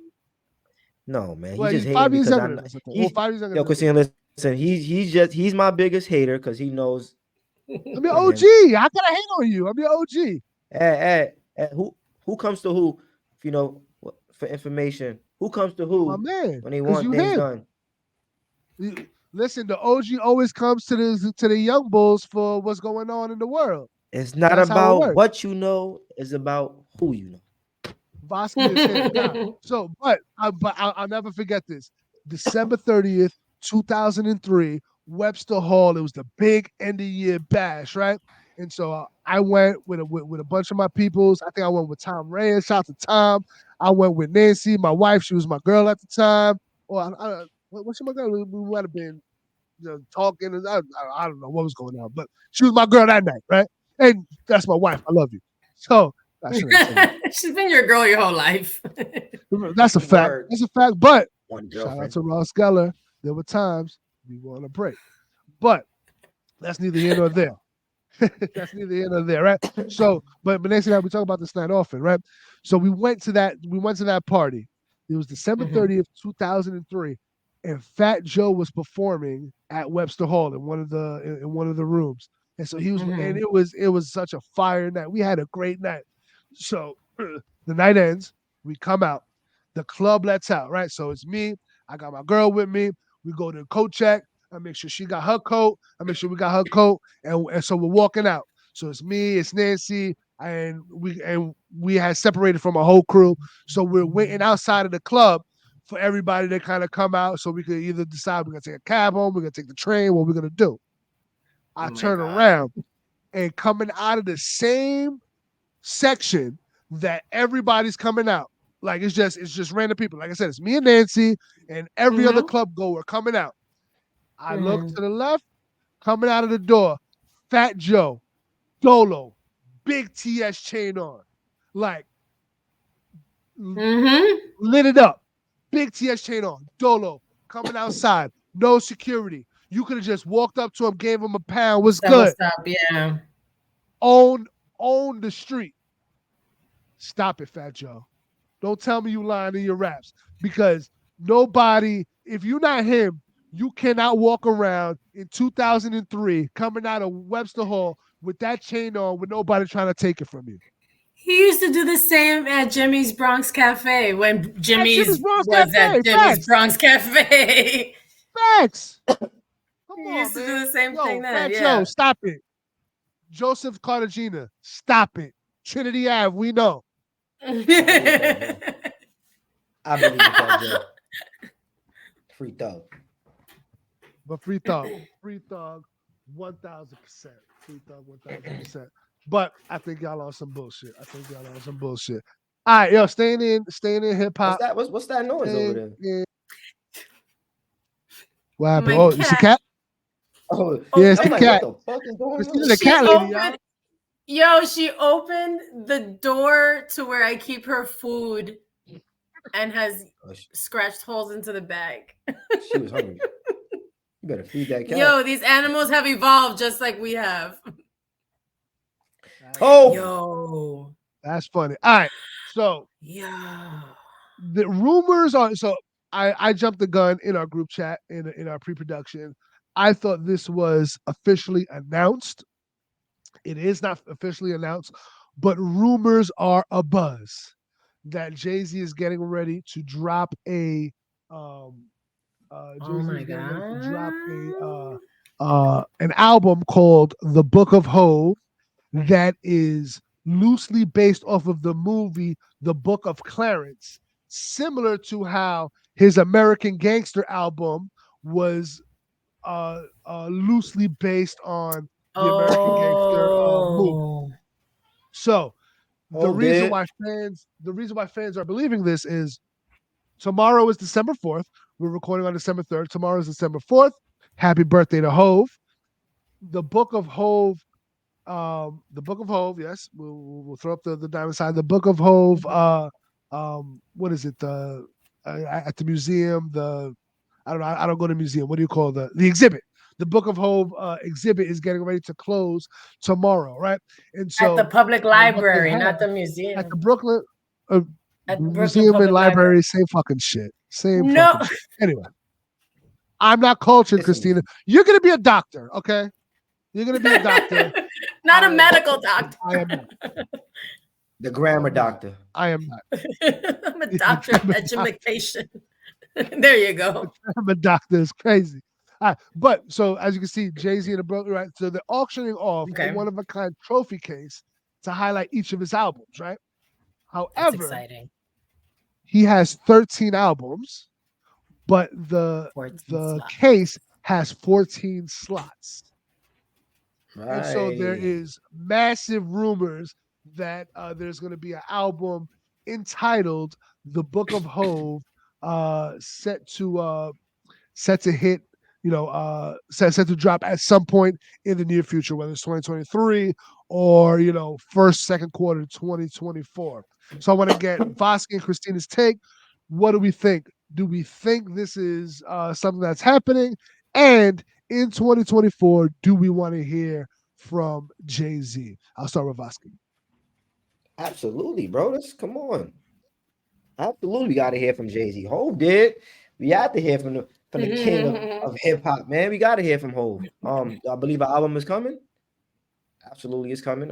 No, man. Well, He's he's just 5 hating years because younger than us. I think. he's 5 years younger yo, than us. Christina, listen, he's my biggest hater because he knows. I'm your OG. How can I hate on you? I'm your OG. Hey, who comes to who, for information? Who comes to who My man, when they because want you things him. done? Listen, the OG always comes to the young bulls for what's going on in the world. It's not That's how it about works. what you know, it's about who you know. Vasqi is him. Now, so, but I'll never forget this. December 30th, 2003, Webster Hall. It was the big end of year bash, right? And so I went with a bunch of my peoples. I think I went with Tom Reyes. Shout out to Tom. I went with Nancy, my wife. She was my girl at the time. Or what's my girl? We might have been talking. I don't know what was going on, but she was my girl that night, right? And that's my wife. I love you. So I shouldn't say that. She's been your girl your whole life. That's a fact. Word. That's a fact. But One shout out girlfriend. to Ross Geller. There were times we were on a break. But that's neither here nor there. That's neither here nor there, right? So, but Nancy and I, we talk about this night often, right? So we went to that party. It was December 30th, 2003, and Fat Joe was performing at Webster Hall in one of the rooms. And so he was, and it was such a fire night. We had a great night. So the night ends, we come out, the club lets out, right? So it's me, I got my girl with me. We go to the coat check. I make sure she got her coat. I make sure we got her coat, and so we're walking out. So it's me, it's Nancy, and we had separated from a whole crew. So we're waiting outside of the club for everybody to kind of come out, so we could either decide we're gonna take a cab home, we're gonna take the train, what we're gonna do. I turn around, and coming out of the same section that everybody's coming out, like it's just random people. Like I said, it's me and Nancy and every other club goer coming out. I look to the left, coming out of the door, Fat Joe, Dolo, big TS chain on, like lit it up, big TS chain on, Dolo coming outside, no security. You could have just walked up to him, gave him a pound. What's good? What's up? Yeah. Own the street. Stop it, Fat Joe. Don't tell me you lying in your raps, because nobody, if you're not him, you cannot walk around in 2003 coming out of Webster Hall with that chain on with nobody trying to take it from you. He used to do the same at Jimmy's Bronx Cafe when Jimmy's Bronx was Cafe, at Jimmy's Bronx Cafe. Facts. Come He on, used to man. do the same thing then. Fat Yeah. Joe, stop it. Joseph Cartagena, stop it. Trinity Ave, we know. I believe in Fat Joe. Free thug. But free thug, 1,000%. Free thug, 1,000%. But I think y'all on some bullshit. All right, yo, staying in hip hop. What's that noise over there? Yeah. What happened? Oh, it's a cat? Oh, yeah, it's I'm the like, cat. what the fuck is going Christina, on? the cat lady, y'all. Yo, she opened the door to where I keep her food and has scratched holes into the bag. She was hungry. You better feed that cat. Yo, these animals have evolved just like we have. Oh, yo, that's funny. All right, so yeah, the rumors are. So I jumped the gun in our group chat in our pre-production. I thought this was officially announced. It is not officially announced, but rumors are abuzz that Jay-Z is getting ready to drop a Oh Jay-Z my is getting ready to drop god. an album called The Book of Hove that is loosely based off of the movie The Book of Clarence, similar to how his American Gangster album was loosely based on the American Gangster movie. Oh. So Hove did. the reason why fans are believing this is tomorrow is December 4th. We're recording on December 3rd. Tomorrow is December 4th. Happy birthday to Hove. The Book of Hove, yes, we'll throw up the diamond sign. The Book of Hove, what is it? At the museum, I don't know, I don't go to the museum. What do you call the exhibit? The Book of Hove exhibit is getting ready to close tomorrow, right? And At the so public what they library, have not the at museum. the Brooklyn uh, At the Brooklyn Museum and Public Library. Library, same fucking shit. Same No. fucking shit. Anyway, I'm not cultured, Listen, Christina. You're gonna be a doctor, okay? You're gonna be a doctor. Not I a am- medical doctor. I am not. the grammar doctor. I am not. I'm a doctor of education. There you go. I'm a doctor. It's crazy. All right, but so as you can see, Jay-Z and the brother, right? So they're auctioning off Okay. a one-of-a-kind trophy case to highlight each of his albums, right? That's However, exciting. he has 13 albums, but the 14 the slots. case has 14 slots. Right. And so there is massive rumors that there's going to be an album entitled "The Book of Hove," set to hit, set to drop at some point in the near future, whether it's 2023 or first, second quarter 2024. So I want to get Vasqi and Christina's take. What do we think? Do we think this is something that's happening? And in 2024, do we want to hear from Jay-Z? I'll start with Vasqi. Absolutely, bro. Come on. Absolutely, we got to hear from Jay-Z. Hove did. We got to hear from the king of hip hop, man. We got to hear from Hove. I believe our album is coming. Absolutely, it's coming.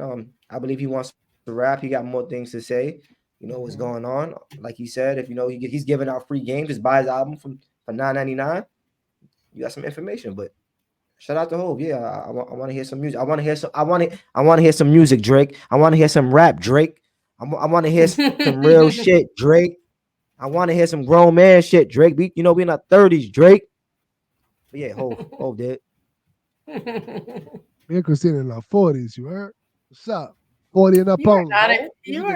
I believe he wants to rap. He got more things to say. You know what's going on. Like he said, if he's giving out free games, just buy his album for $9.99. You got some information, but shout out to Hove. Yeah, I want to hear some music. I want to hear some music, Drake. I want to hear some rap, Drake. I want to hear some real shit, Drake. I want to hear some grown man shit, Drake. We in our 30s, Drake. But yeah, Hove did. Me and Christina in our 40s, you heard? What's up? 40 and up You are only.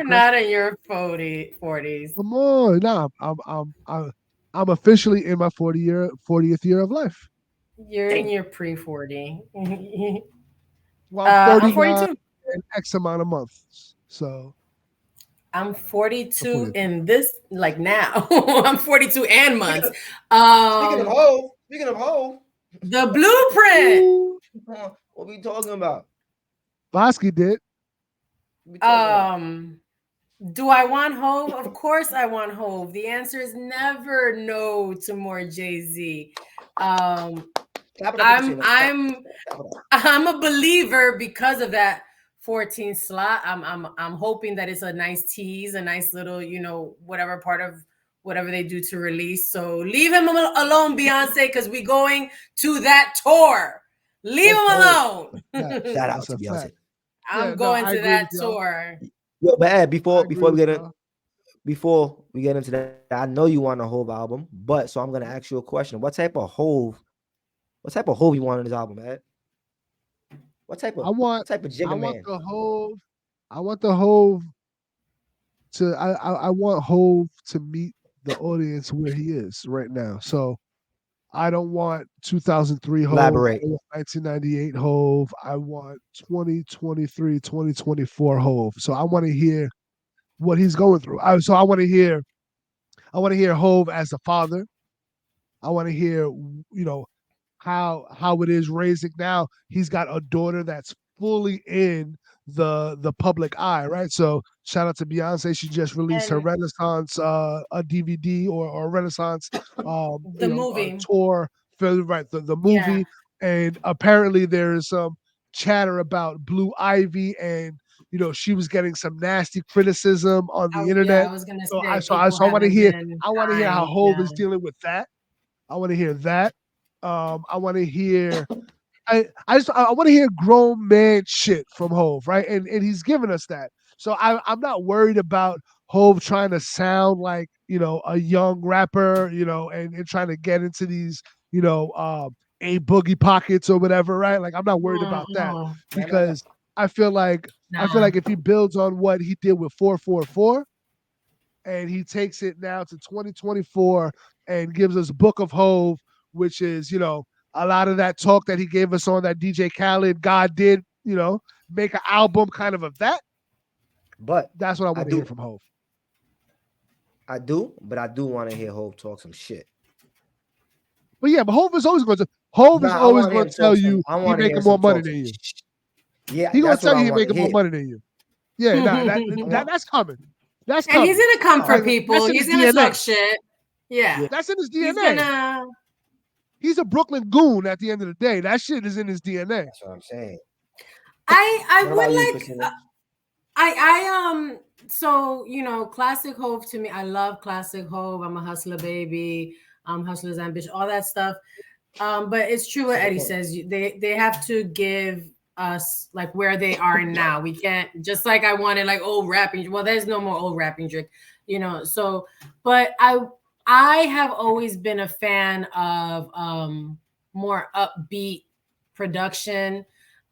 not in your 40s. Come on, nah, I'm officially in my 40th year of life. You're in your pre-40. Well, I'm I'm 42. in X amount of months. So I'm 42 in this, like now. I'm 42 and months. Speaking of Hove, the blueprint. What we talking about? Vasqi did. Do I want Hove? Of course I want Hove. The answer is never no to more Jay-Z. I'm a believer because of that 14 slot. I'm hoping that it's a nice tease, a nice little, whatever part of whatever they do to release. So leave him alone, Beyonce, because we're going to that tour. Leave him alone. Shout out to Beyonce. I'm going to that tour. Yo, but Ed, before we get into that, I know you want a Hove album, but so I'm gonna ask you a question. What type of Hove you want in this album, Ed? What type of Jigga man? I want the Hove to I want Hove to meet the audience where he is right now. So I don't want 2003 Hove. Elaborate. I want 1998 Hove. I want 2023, 2024 Hove. So I want to hear what he's going through. I want to hear Hove as a father. I want to hear, how it is raising now. He's got a daughter that's fully in the public eye, right? So shout out to Beyonce. She just released her Renaissance a DVD or Renaissance movie tour for the movie. Yeah. And apparently there's some chatter about Blue Ivy and she was getting some nasty criticism on the internet. I was gonna So say I want to haven't hear. been I want to hear how kind. Hov Yeah. is dealing with that. I want to hear that. I want to hear. I want to hear grown man shit from Hov, right? And he's giving us that. So I'm not worried about Hov trying to sound like a young rapper, and trying to get into these a boogie pockets or whatever, right? Like I'm not worried about that No. because I feel like if he builds on what he did with 444 and he takes it now to 2024 and gives us Book of Hove, which is, a lot of that talk that he gave us on that DJ Khaled, God did, make an album kind of that. But that's what I want to hear from Hove. I do want to hear Hove talk some shit. But yeah, but Hove is always going to tell you he's making more money than you. Yeah, he's going to tell you he's making more money than you. Yeah, that's coming. That's coming. And he's gonna come for people. He's gonna talk shit. Yeah. That's in his DNA. He's a Brooklyn goon at the end of the day. That shit is in his DNA. That's what I'm saying. I would like so classic Hove to me. I love classic Hove. I'm a hustler baby. Hustler's ambition, all that stuff. But it's true what Eddie says. They have to give us like where they are now. We can't just like I wanted like old rapping. Well, there's no more old rapping Drake, So, but I have always been a fan of more upbeat production.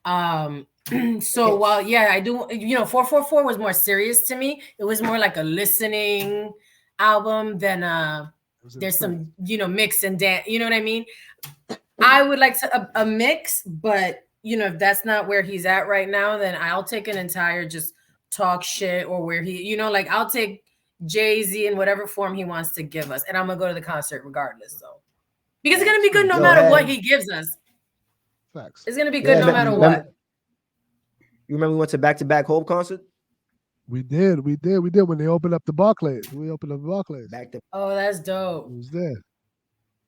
So while I do, 444 was more serious to me. It was more like a listening album than there's some mix and dance. You know what I mean? I would like a mix, but if that's not where he's at right now, then I'll take an entire just talk shit or where he, I'll take Jay-Z in whatever form he wants to give us, and I'm gonna go to the concert regardless. So because it's gonna be good no matter what he gives us. Facts. It's gonna be good no matter what. You remember we went to back-to-back Hove concert? We did when they opened up the Barclays. We opened up the Barclays. Oh, that's dope. It was there.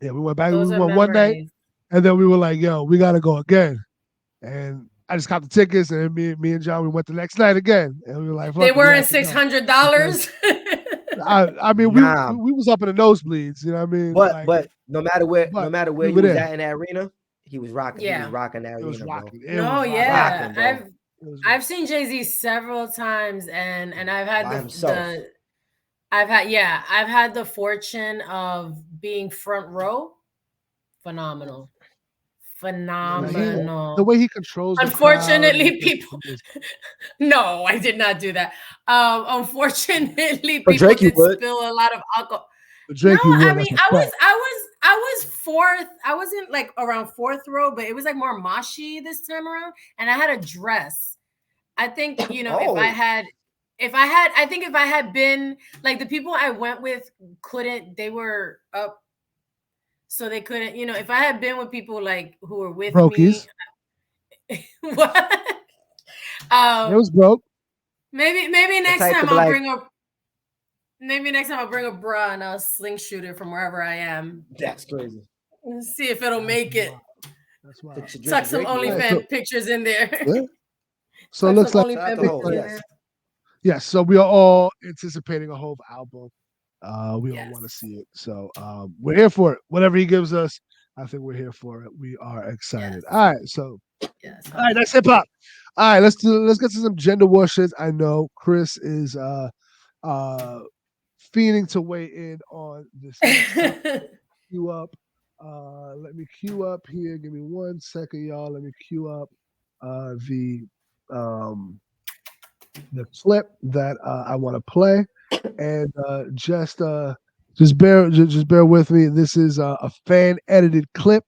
Yeah, we went back. We went one night, and then we were like, "Yo, we gotta go again." And I just got the tickets, and me and John, we went the next night again, and we were like, "They weren't $600." I mean, we was up in the nosebleeds. You know what I mean? But no matter where he was at in that arena, he was rocking. Yeah. He was rocking that arena, bro. I've seen Jay-Z several times, and I've had I've had the fortune of being front row. Phenomenal. The way he controls. Unfortunately, people. No, I did not do that. Unfortunately, people did spill a lot of alcohol. Drake, no, I mean, I was fourth. I wasn't like around fourth row, but it was like more moshy this time around, and I had a dress. I think if I had been like the people I went with they were up. So they couldn't, if I had been with people like who were with Brokies. Me. What? It was broke. Maybe next time I'll bring a bra and I'll sling shoot it from wherever I am. That's crazy. See if it'll make it. That's wild. Tuck some OnlyFans pictures in there. Yeah. So it looks like yes. So we are all anticipating a Hove album. We all want to see it. So we're here for it. Whatever he gives us, I think we're here for it. We are excited. All right. So all right, that's hip hop. All right, let's get to some gender war shit. I know Chris is fiending to weigh in on this. Queue up. Let me queue up here. Give me 1 second, y'all. Let me queue up the clip that I want to play. And just bear with me. This is a fan edited clip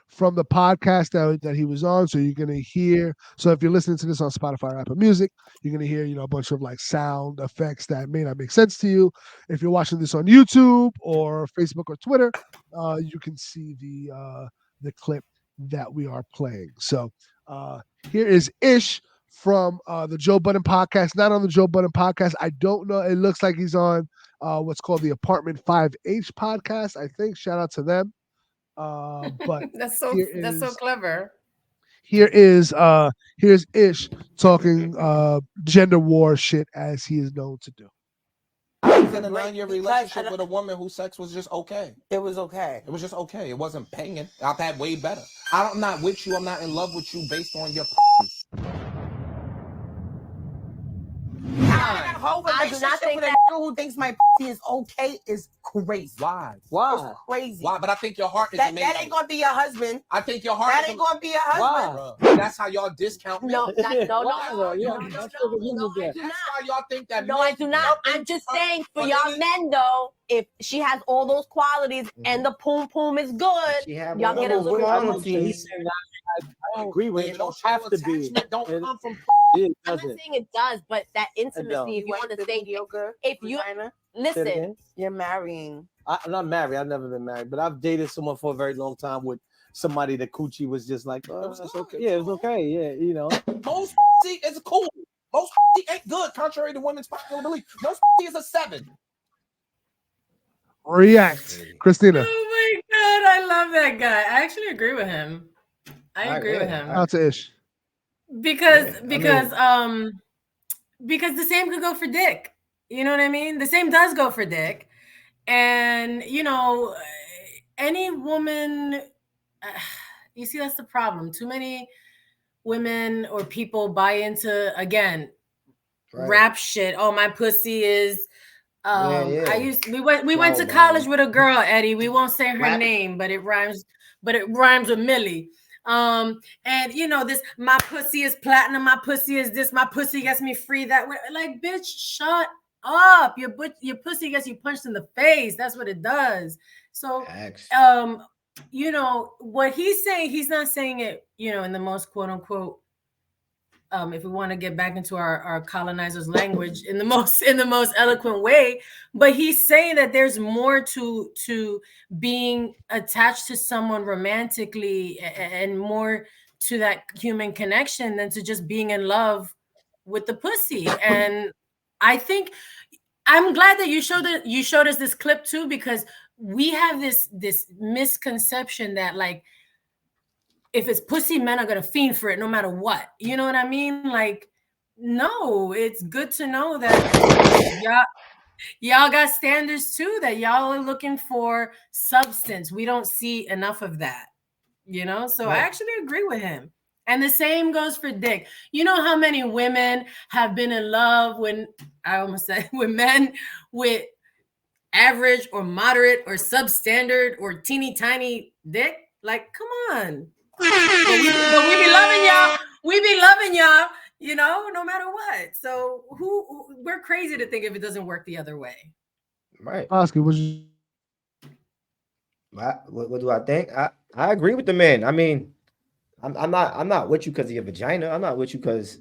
from the podcast that he was on. So you're gonna hear. So if you're listening to this on Spotify or Apple Music, you're gonna hear a bunch of like sound effects that may not make sense to you. If you're watching this on YouTube or Facebook or Twitter, you can see the clip that we are playing. So here is Ish from the Joe Budden podcast, not on the Joe Budden podcast. I don't know. It looks like he's on what's called the Apartment 5H podcast. I think. Shout out to them. But that's so clever. Here's Ish talking gender war shit as he is known to do. I was in a 9-year relationship with a woman whose sex was just okay. It was okay. It was just okay. It wasn't banging. I've had way better. I'm not with you. I'm not in love with you based on your. A whole relationship with a nigga who thinks my pussy is okay is crazy. Why? It's crazy. Why? But I think your heart is that amazing. ain't gonna be your husband. I think your heart. That ain't gonna be your husband. Why? That's how y'all discount me. No. That's why y'all think that. No, I do not. I'm just saying for y'all men though, if she has all those qualities and the poom is good, y'all get a little qualities. I agree with it. Don't have to be. Don't come from. It I'm not doesn't. saying it does, but that intimacy, if you want to say mediocre, if you listen, you're marrying. I'm not married. I've never been married, but I've dated someone for a very long time with somebody that coochie was just like, oh, that's okay. Yeah, it was okay. Yeah, you know. Most is cool. Most ain't good, contrary to women's popular belief. Most is a 7. React, Christina. Oh my god, I love that guy. I actually agree with him. I agree with him. Out to Ish. Because the same could go for dick. You know what I mean? The same does go for dick. And you know, any woman, you see, that's the problem. Too many women or people buy into, again, rap shit. Oh, my pussy is we went to college with a girl, Eddie. We won't say her name, but it rhymes with Millie. And you know, this, my pussy is platinum, my pussy is this, my pussy gets me free that way. Like, bitch, shut up. Your pussy gets you punched in the face. That's what it does. So you know what he's saying, he's not saying it, you know, in the most quote unquote, if we want to get back into our colonizers' language, in the most eloquent way, but he's saying that there's more to being attached to someone romantically and more to that human connection than to just being in love with the pussy. And I think I'm glad that you showed us this clip too, because we have this misconception that, like, if it's pussy, men are gonna fiend for it no matter what. You know what I mean? Like, no, it's good to know that y'all got standards too, that y'all are looking for substance. We don't see enough of that, you know? So I actually agree with him. And the same goes for dick. You know how many women have been in love with men with average or moderate or substandard or teeny tiny dick? Like, come on. But we be loving y'all. We be loving y'all, you know, no matter what. So we're crazy to think if it doesn't work the other way. Right. Oscar, what do I think? I agree with the man. I mean, I'm not with you because of your vagina. I'm not with you because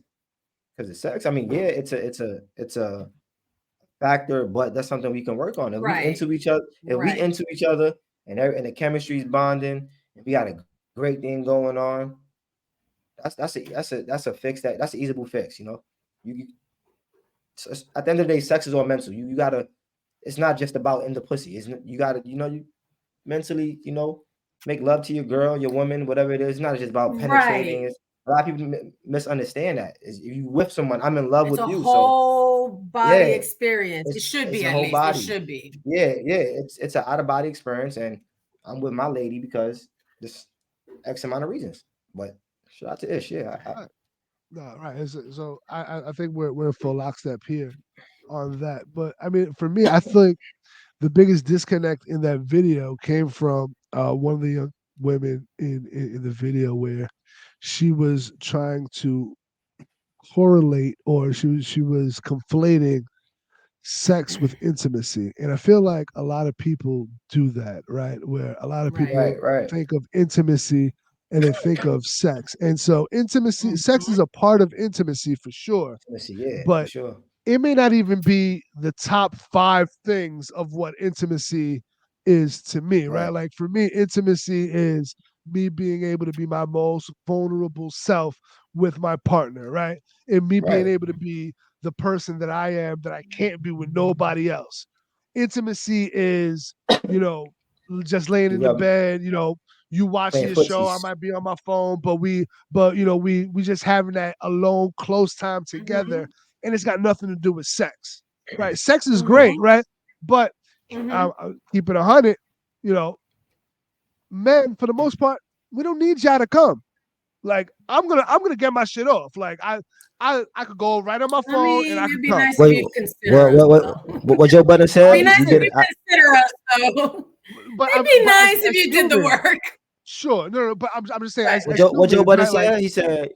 of sex. I mean, yeah, it's a factor, but that's something we can work on. If we into each other, we into each other, and the chemistry is bonding, and we got a great thing going on, that's a fix. That's an easable fix. You know, at the end of the day, sex is all mental. You gotta. It's not just about in the pussy. You gotta. You know, you mentally. You know, make love to your girl, your woman, whatever it is. It's not just about penetrating. Right. A lot of people misunderstand that. If you with someone, I'm in love with you. It's a whole body experience. It should be, at least. Body. It should be. Yeah. It's an out of body experience, and I'm with my lady because this X amount of reasons. But shout out to Ish. Yeah. Right. So I think we're full lockstep here on that. But I mean, for me, I think the biggest disconnect in that video came from one of the young women in the video, where she was trying to correlate, or she was conflating sex with intimacy. And I feel like a lot of people do that, right? Where a lot of people think of intimacy and they think of sex. And so intimacy, sex is a part of intimacy for sure. Yeah, but for sure. It may not even be the top 5 things of what intimacy is to me, right? Like for me, intimacy is me being able to be my most vulnerable self with my partner, right? And me being able to be the person that I am, that I can't be with nobody else. Intimacy is, you know, just laying in the bed, you know, you watching Playing your show, I footsies. might be on my phone, but we just having that alone, close time together, and it's got nothing to do with sex, right? Sex is great, right? But keep it 100, men for the most part, we don't need y'all to come. Like I'm gonna get my shit off. Like I could go right on my I phone and mean, I it'd could be come. nice if you consider us, though. What Joe Budden It'd said? be nice You if did you it. consider us, though. But It'd be nice as if you did the humans, work. Sure, no, but I'm just saying, as What Joe humans, Budden right? Like said?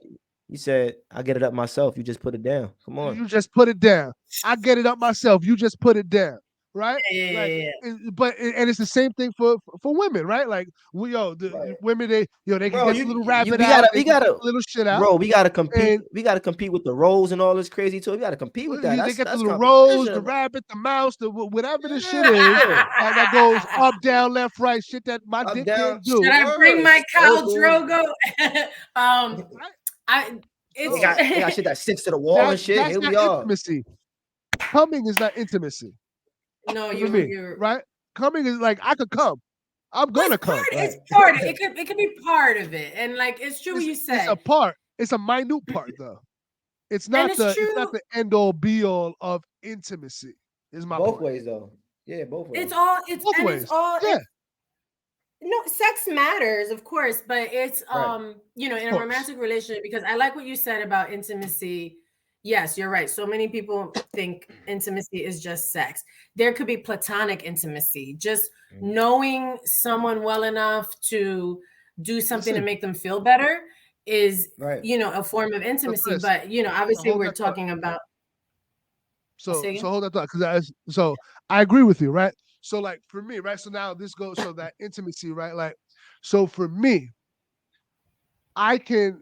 He said, "I get it up myself. You just put it down. Come on." you just put it down. I get it up myself. You just put it down, right? Like, Yeah. and it's the same thing for women, right? Like the women, they can Bro, get the little we rabbit gotta, out, we they can get gotta, the little shit out, bro. We gotta compete. and We gotta compete with the roles and all this crazy too. We gotta compete with that. they get the That's little rose, the competition. rabbit, the mouse, the whatever the shit is that goes up, down, left, right, shit that my Up, dick down. can't do. Should I bring my cow circles. Drogo? They got shit that sticks to the wall and shit. That's Here not we are. intimacy. Coming is not intimacy. No, For me, you're right. Coming is like I could come. I'm gonna come. It's part of it. It could be part of it, and like it's true what you It's said. a part. It's a minute part though. It's not it's the true. it's not the end all be all of intimacy. Is my Both point. ways though. Yeah, both ways. Both ways. Yeah. No, sex matters, of course, but it's Right. in a romantic relationship, because I like what you said about intimacy. Yes, you're right. So many people think intimacy is just sex. There could be platonic intimacy, just knowing someone well enough to do something to make them feel better is, a form of intimacy. But, obviously we're talking about. So hold that thought, because I agree with you, right? So like for me, right? So now this goes so that intimacy, right? Like, so for me, I can,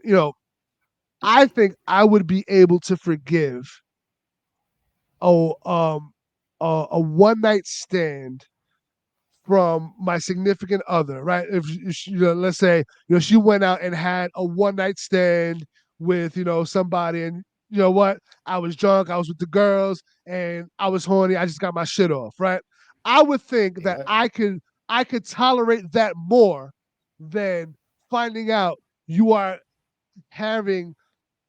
I think I would be able to forgive a one night stand from my significant other, right? If she, let's say she went out and had a one night stand with somebody, and you know what, I was drunk, I was with the girls, and I was horny, I just got my shit off, right? I would think that I could tolerate that more than finding out you are having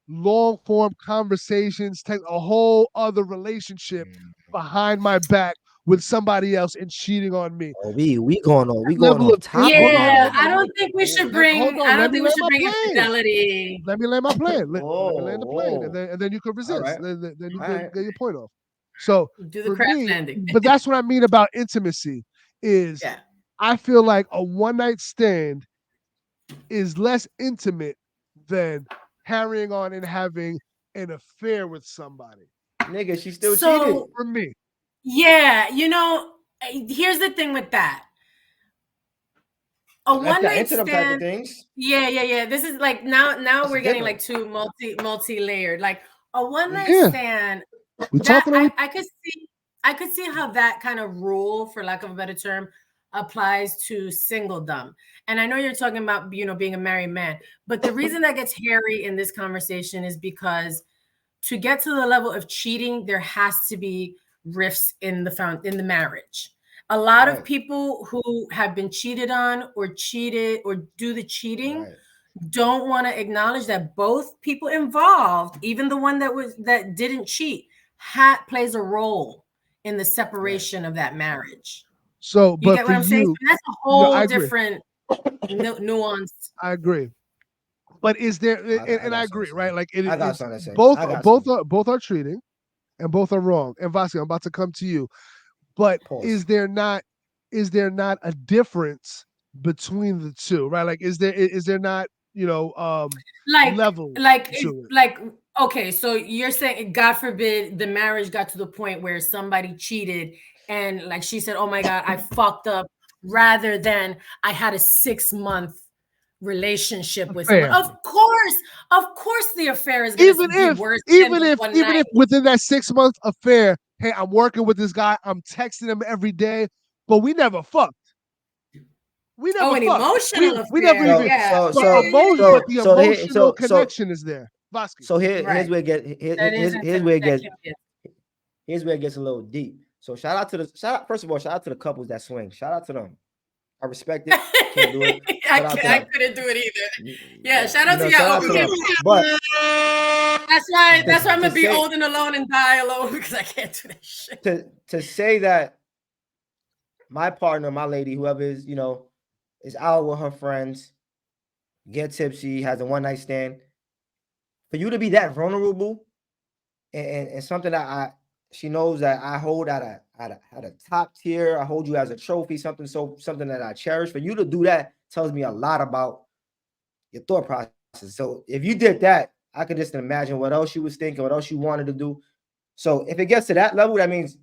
long form conversations, take a whole other relationship behind my back with somebody else and cheating on me. Oh, we going on top. Yeah, I don't think we should bring. I don't think we should bring infidelity. Let me land my plan. Let me land the plane, and then you can resist. Right. Then you can get your point off. So do the for crash me, landing. but that's what I mean about intimacy. Is I feel like a one night stand is less intimate than carrying on and having an affair with somebody. Nigga, she still cheated for me. Yeah, here's the thing with that. A one night stand. Type of things. Yeah. This is like now we're getting like too multi-layered. Like a one night stand. I could see how that kind of rule, for lack of a better term, applies to singledom. And I know you're talking about being a married man, but the reason that gets hairy in this conversation is because to get to the level of cheating, there has to be rifts in the marriage. A lot of people who have been cheated on or cheated or do the cheating don't want to acknowledge that both people involved, even the one that didn't cheat, plays a role in the separation of that marriage. So, you but get for what I'm saying? you, That's a whole different nuance. I agree. But is there? And I agree, right? Like it I got is something to say. both are treating, and both are wrong. And Vasqi, I'm about to come to you. But is there not a difference between the two, right? Like is there not level okay, so you're saying, God forbid, the marriage got to the point where somebody cheated and like she said, oh my God, I fucked up, rather than I had a 6-month relationship with someone. Of course the affair is going to be worse. Even if within that 6-month affair, hey, I'm working with this guy, I'm texting him every day, but we never fucked. We never fucked. Emotional affair. We never even. But the emotional connection is there. Vasqi. So here's where it gets a little deep. So shout out first of all, shout out to the couples that swing. Shout out to them. I respect it. Can't do it. I couldn't do it either. Yeah, shout out to shout out y'all. to them. But that's why I'm gonna be say, old and alone and die alone because I can't do that shit. To say that my partner, my lady, whoever is, is out with her friends, get tipsy, has a one night stand, for you to be that vulnerable and something that she knows that I hold at a top tier, I hold you as a trophy, something that I cherish. For you to do that tells me a lot about your thought process. So if you did that, I could just imagine what else you was thinking, what else you wanted to do. So if it gets to that level, that means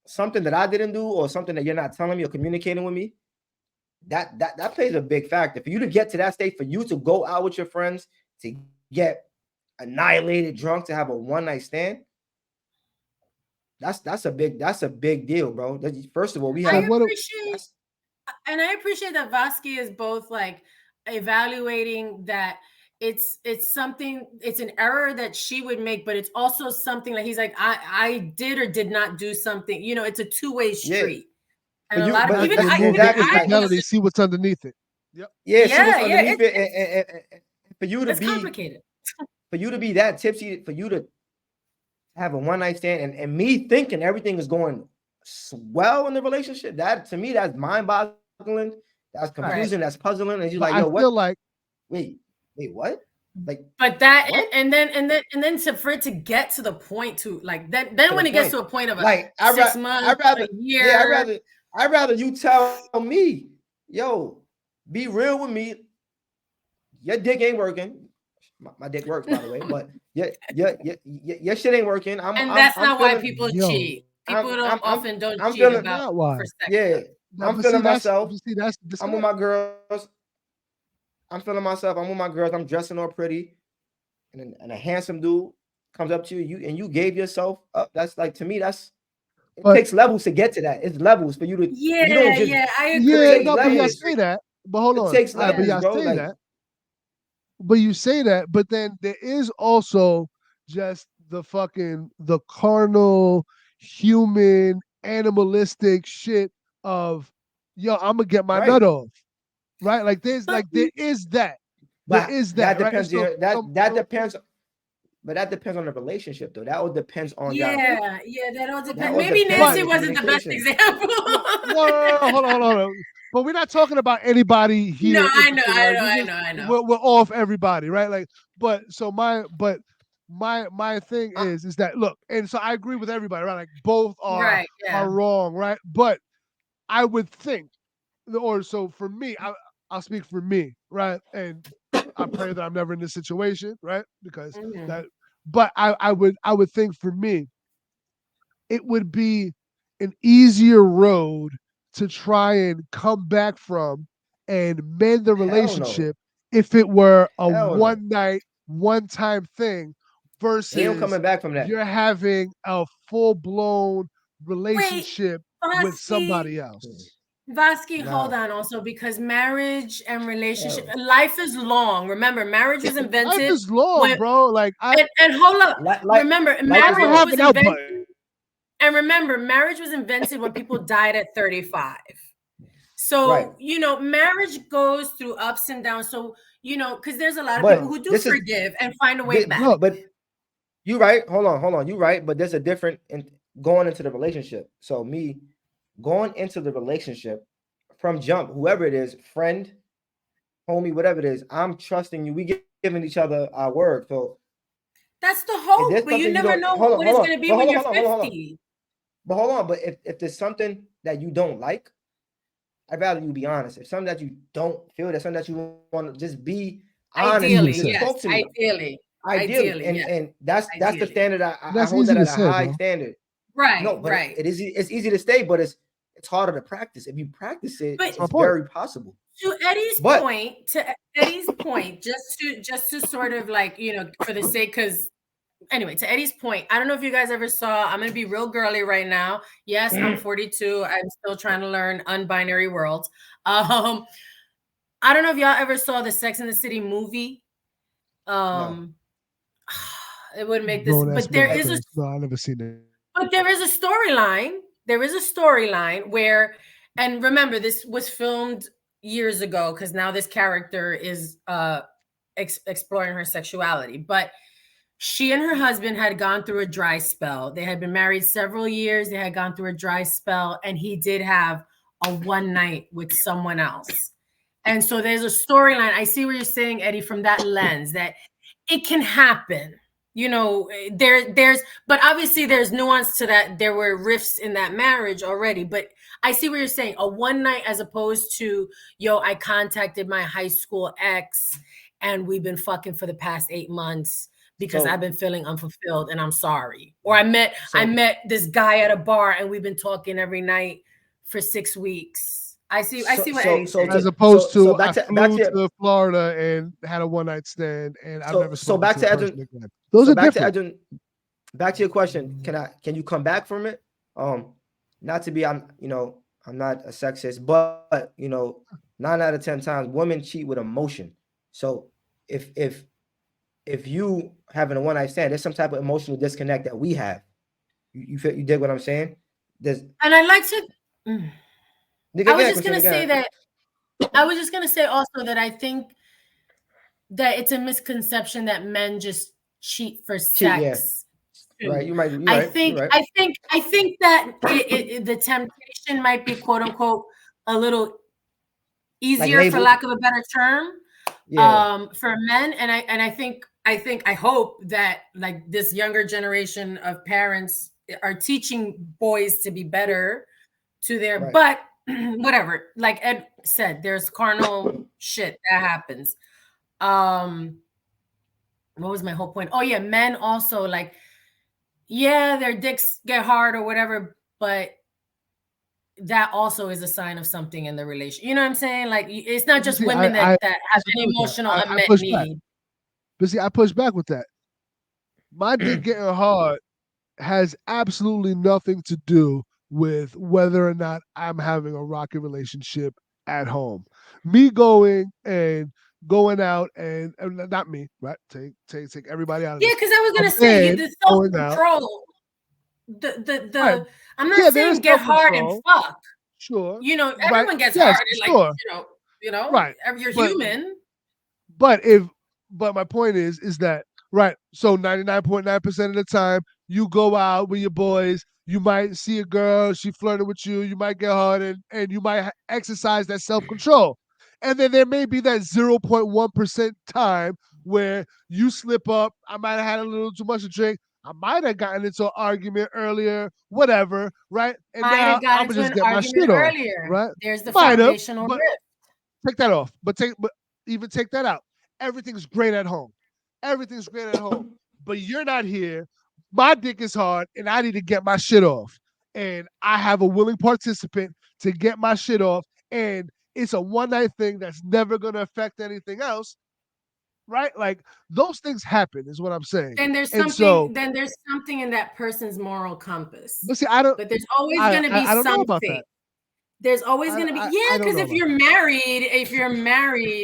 something that I didn't do or something that you're not telling me or communicating with me, that plays a big factor. For you to get to that state, for you to go out with your friends, to get annihilated drunk, to have a one night stand, that's a big deal, bro. First of all, we have. I appreciate that Vasqi is both like evaluating that it's something, it's an error that she would make, but it's also something that he's like, I did or did not do something. It's a two-way street. Yeah. And a lot of even see what's underneath it. Yep. Yeah, see what's underneath it, and for you to it's be complicated. For you to be that tipsy, for you to have a one night stand, and me thinking everything is going well in the relationship, that to me that's mind boggling. That's confusing. Right. That's puzzling. And you're like, yo, what? I feel like, wait, what? Like, but that what? and then for it to get to the point to like that, then when it gets to a point of like 6 months, a year, yeah, I'd rather you tell me, yo, be real with me. Your dick ain't working. My dick works, by the way, but your shit ain't working. That's not why people cheat. People often don't cheat about for sex. Yeah, I'm feeling myself. I'm with my girls. I'm feeling myself. I'm with my girls. I'm dressing all pretty, and a handsome dude comes up to you, and you gave yourself up. That's like, to me, it takes levels to get to that. It's levels for you to. I agree. Yeah, no, but y'all say that. But hold on. It takes levels, but y'all bro. say that. But you say that, but then there is also just the carnal, human, animalistic shit of, yo, I'm gonna get my nut off, right? Like there is that. There is that. That depends. Right? That depends. But that depends on the relationship, though. That all depends on. That all depends. Maybe Nancy wasn't the best example. No, hold on. But we're not talking about anybody here. No, I know. We're off everybody, right? Like, but my thing is that, look, and so I agree with everybody, right? Like both are wrong, right? But I would think, so for me, I'll speak for me, right? And I pray that I'm never in this situation, right? Because but I would think for me, it would be an easier road to try and come back from and mend the relationship if it were a one night, one time thing versus coming back from that. You're having a full blown relationship with somebody else. Vasqi, hold on also, because marriage and relationship, life is long. Remember, marriage was invented. Life is long, bro. Like and hold up. Remember, marriage was invented. And remember, marriage was invented when people died at 35. So, marriage goes through ups and downs. So, because there's a lot of people who do forgive and find a way back. No, but you're right. Hold on. You're right. But there's a different in going into the relationship. So me going into the relationship from jump, whoever it is, friend, homie, whatever it is, I'm trusting you. We giving each other our word. So that's the hope, but you never know what it's going to be when you're 50. But hold on, but if there's something that you don't like, I'd rather you be honest. If something that you don't feel, that's something that you want to just be honest. Ideally, and that's the standard. I hold that at a high standard. Right. No, but it's easy to stay, but it's harder to practice. If you practice it, it's very possible. To Eddie's point, just to sort of like, for the sake, because anyway, to Eddie's point, I don't know if you guys ever saw, I'm going to be real girly right now. Yes, I'm 42. I'm still trying to learn unbinary worlds. I don't know if y'all ever saw the Sex and the City movie. No. It wouldn't make this, but there is no, I've never seen it. But there is a storyline. There is a storyline where And remember, this was filmed years ago because now this character is exploring her sexuality. But she and her husband had gone through a dry spell. They had been married several years. They had gone through a dry spell, and he did have a one night with someone else. And so there's a storyline. I see what you're saying, Eddie, from that lens that it can happen. You know, there's, but obviously there's nuance to that. There were rifts in that marriage already, but I see what you're saying. A one night as opposed to, yo, I contacted my high school ex and we've been fucking for the past 8 months because I've been feeling unfulfilled and I'm sorry. Or I met this guy at a bar and we've been talking every night for 6 weeks. I see what Eddie's saying. As opposed to I flew to Florida and had a one night stand and I've never spoken back to to a person Edwin. again. Those are back different. to Edwin, back to your question. Can you come back from it? Not to be I'm not a sexist, but 9 out of 10 times women cheat with emotion. So if you having a one night stand, there's some type of emotional disconnect that we have. You dig what I'm saying? And I'd like to. I was just gonna say also that I think that it's a misconception that men just cheat for sex. Right, you might. I think that the temptation might be quote unquote a little easier, for lack of a better term, for men. And I hope that like this younger generation of parents are teaching boys to be better to their, but whatever, like Ed said, there's carnal shit that happens. What was my whole point? Oh yeah, men also like, yeah, their dicks get hard or whatever, but that also is a sign of something in the relation. You know what I'm saying? Like it's not just women that have an emotional unmet need. But see, I push back with that. My dick getting hard has absolutely nothing to do with whether or not I'm having a rocky relationship at home. Me going out and not me, right? Take everybody out of this. Yeah, because I was gonna say the self-control. The I'm not saying get hard and fuck. Sure. Everyone gets hard. Like, right. You're human. But my point is that right. So 99.9% of the time you go out with your boys, you might see a girl, she flirting with you, you might get hard and you might exercise that self-control. And then there may be that 0.1% time where you slip up. I might have had a little too much to drink. I might have gotten into an argument earlier, whatever, right? And now I'm gonna just get my shit off, right? There's the foundational rift. Take that off, but even take that out. Everything's great at home. Everything's great at home, but you're not here. My dick is hard, and I need to get my shit off. And I have a willing participant to get my shit off, and it's a one night thing that's never gonna affect anything else. Right? Like those things happen is what I'm saying. Then there's something in that person's moral compass. But see, I don't. But there's always going to be I don't something. know about that. There's always going to be because if you're married,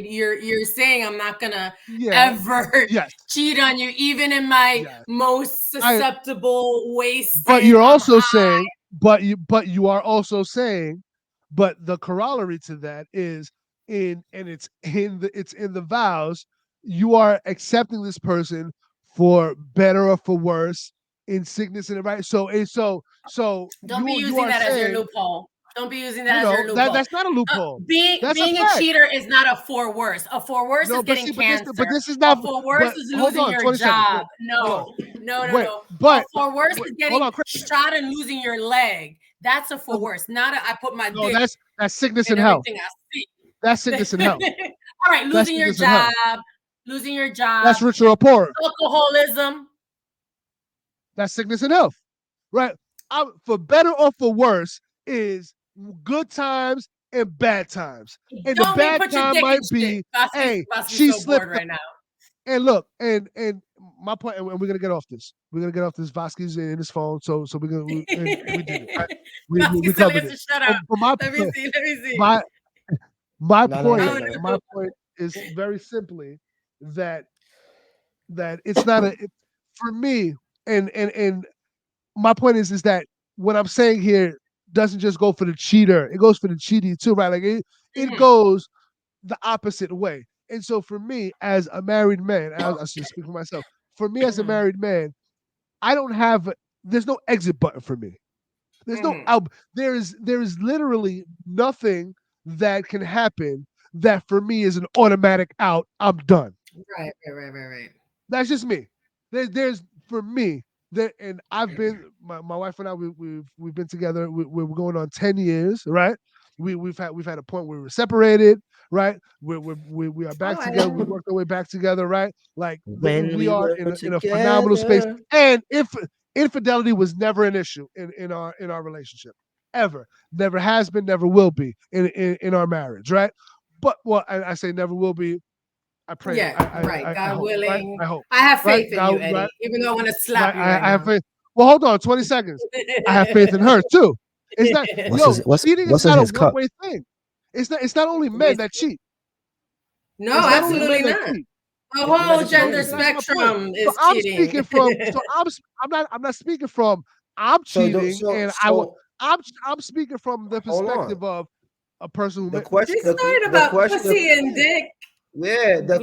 you're saying I'm not gonna ever cheat on you, even in my most susceptible waste. But you're also saying, but you are also saying, but the corollary to that is it's in the vows. You are accepting this person for better or for worse, in sickness and right. So don't be using that as your loophole. Don't be using that as your loophole. That's not a loophole. Being a cheater is not a for worse. A for worse is getting cancer. But this is not. A for worse is losing your job. No. But for worse is getting shot and losing your leg. That's a for worse. Not I put my dick. That's sickness and health. That's sickness and health. All right, losing your job. Losing your job. That's richer or poorer. Alcoholism. That's sickness and health. Right? For better or for worse is good times and bad times. And the bad time might be, hey, she slipped right now. And look, and my point, and we're gonna get off this. We're gonna get off this. Vasqi's in his phone, so we did it. Right? We covered it. Shut up. Let me see. My point is very simply that it's not for me, and my point is that what I'm saying here, doesn't just go for the cheater; it goes for the cheating too, right? Like it goes the opposite way. And so for me, as a married man, I should speak for myself. For me, as a married man, I don't have. There's no exit button for me. There's no out. There is literally nothing that can happen that for me is an automatic out. I'm done. Right. That's just me. There's for me that, and I've been my wife and I we've been together. We're going on 10 years, right? We've had a point where we're separated, right? We are back together. We worked our way back together, right? Like When we are were in a phenomenal space. together. And if infidelity was never an issue in our relationship, ever, never has been, never will be in our marriage, right? But I say never will be. I pray. Yeah, right. I God hope, willing. right? I hope. I have Right? faith in God, you, Eddie. right? Even though I want to slap you right I have now. faith. Well, hold on, 20 seconds. I have faith in her too. It's not cheating is what's in not a his cup? one-way thing. It's not only men that cheat. No, It's not only absolutely men that not. cheat. The whole So gender that's my point. spectrum is So I'm cheating. speaking from. So I'm not speaking from. I'm cheating, and I'm speaking from the perspective of a person who. The question. She's talking about pussy and dick. Yeah, the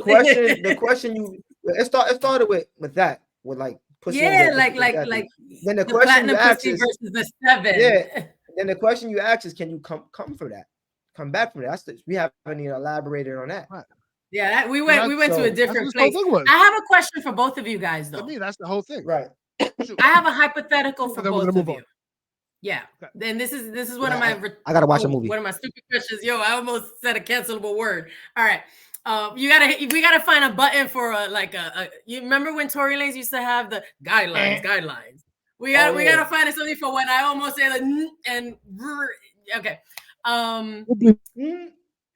question you. It started with that with like pussy. Yeah, and dick, like then the the question you platinum ask pussy is versus the 7. yeah. Then the question you ask is, can you come for that? Come back from that. We haven't even elaborated on that. Yeah, we went to a different place. I have a question for both of you guys, though. To me, that's the whole thing. Right. I have a hypothetical for Then we're both gonna of move you. on. Yeah, and this is one of my. I gotta watch a movie. One of my stupid questions. Yo, I almost said a cancelable word. All right, we gotta find a button for you remember when Tory Lanez used to have the guidelines. We gotta find something for when I almost say okay.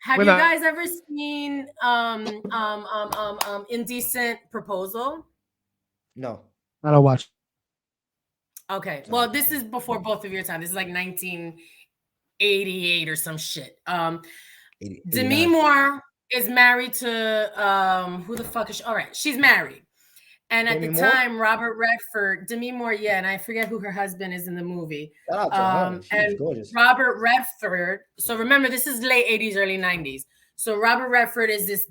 Have you guys ever seen Indecent Proposal? No. I don't watch. Okay, well, this is before both of your time. This is like 1988 or some shit. Demi Moore is married to who the fuck is she? All right, she's married. And at the time, Robert Redford, Demi Moore, yeah, and I forget who her husband is in the movie. Shout out to her. She's gorgeous. Robert Redford. So remember, this is late 80s, early 90s. So Robert Redford is this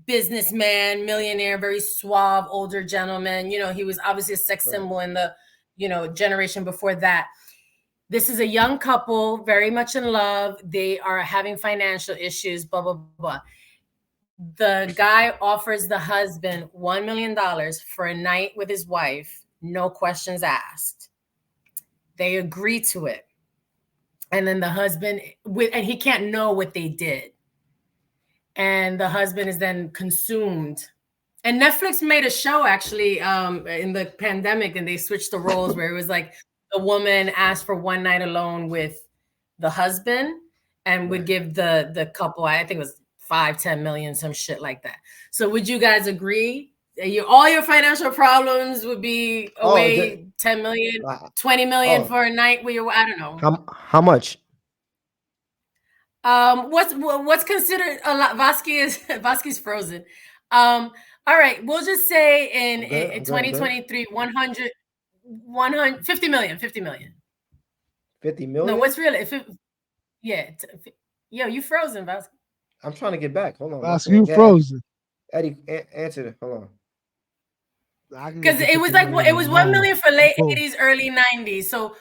businessman, millionaire, very suave, older gentleman. You know, he was obviously a sex symbol in the, generation before that. This is a young couple, very much in love. They are having financial issues, blah, blah, blah. The guy offers the husband $1 million for a night with his wife, no questions asked. They agree to it. And then the husband, and he can't know what they did. And the husband is then consumed. And Netflix made a show actually in the pandemic, and they switched the roles where it was like the woman asked for one night alone with the husband and would give the couple, I think it was 5-10 million, some shit like that. So would you guys agree? All your financial problems would be away 10 million, 20 million for a night where I don't know. How much? What's considered a lot? Vasqi's frozen. All right, we'll just say in 2023, 100, 50 million. 50 million? No, what's real? You frozen, Vasqi. I'm trying to get back. Hold on. Vasqi, you frozen. Eddie, answer it. Hold on. Because it was it was 1 million for late 80s, early 90s. So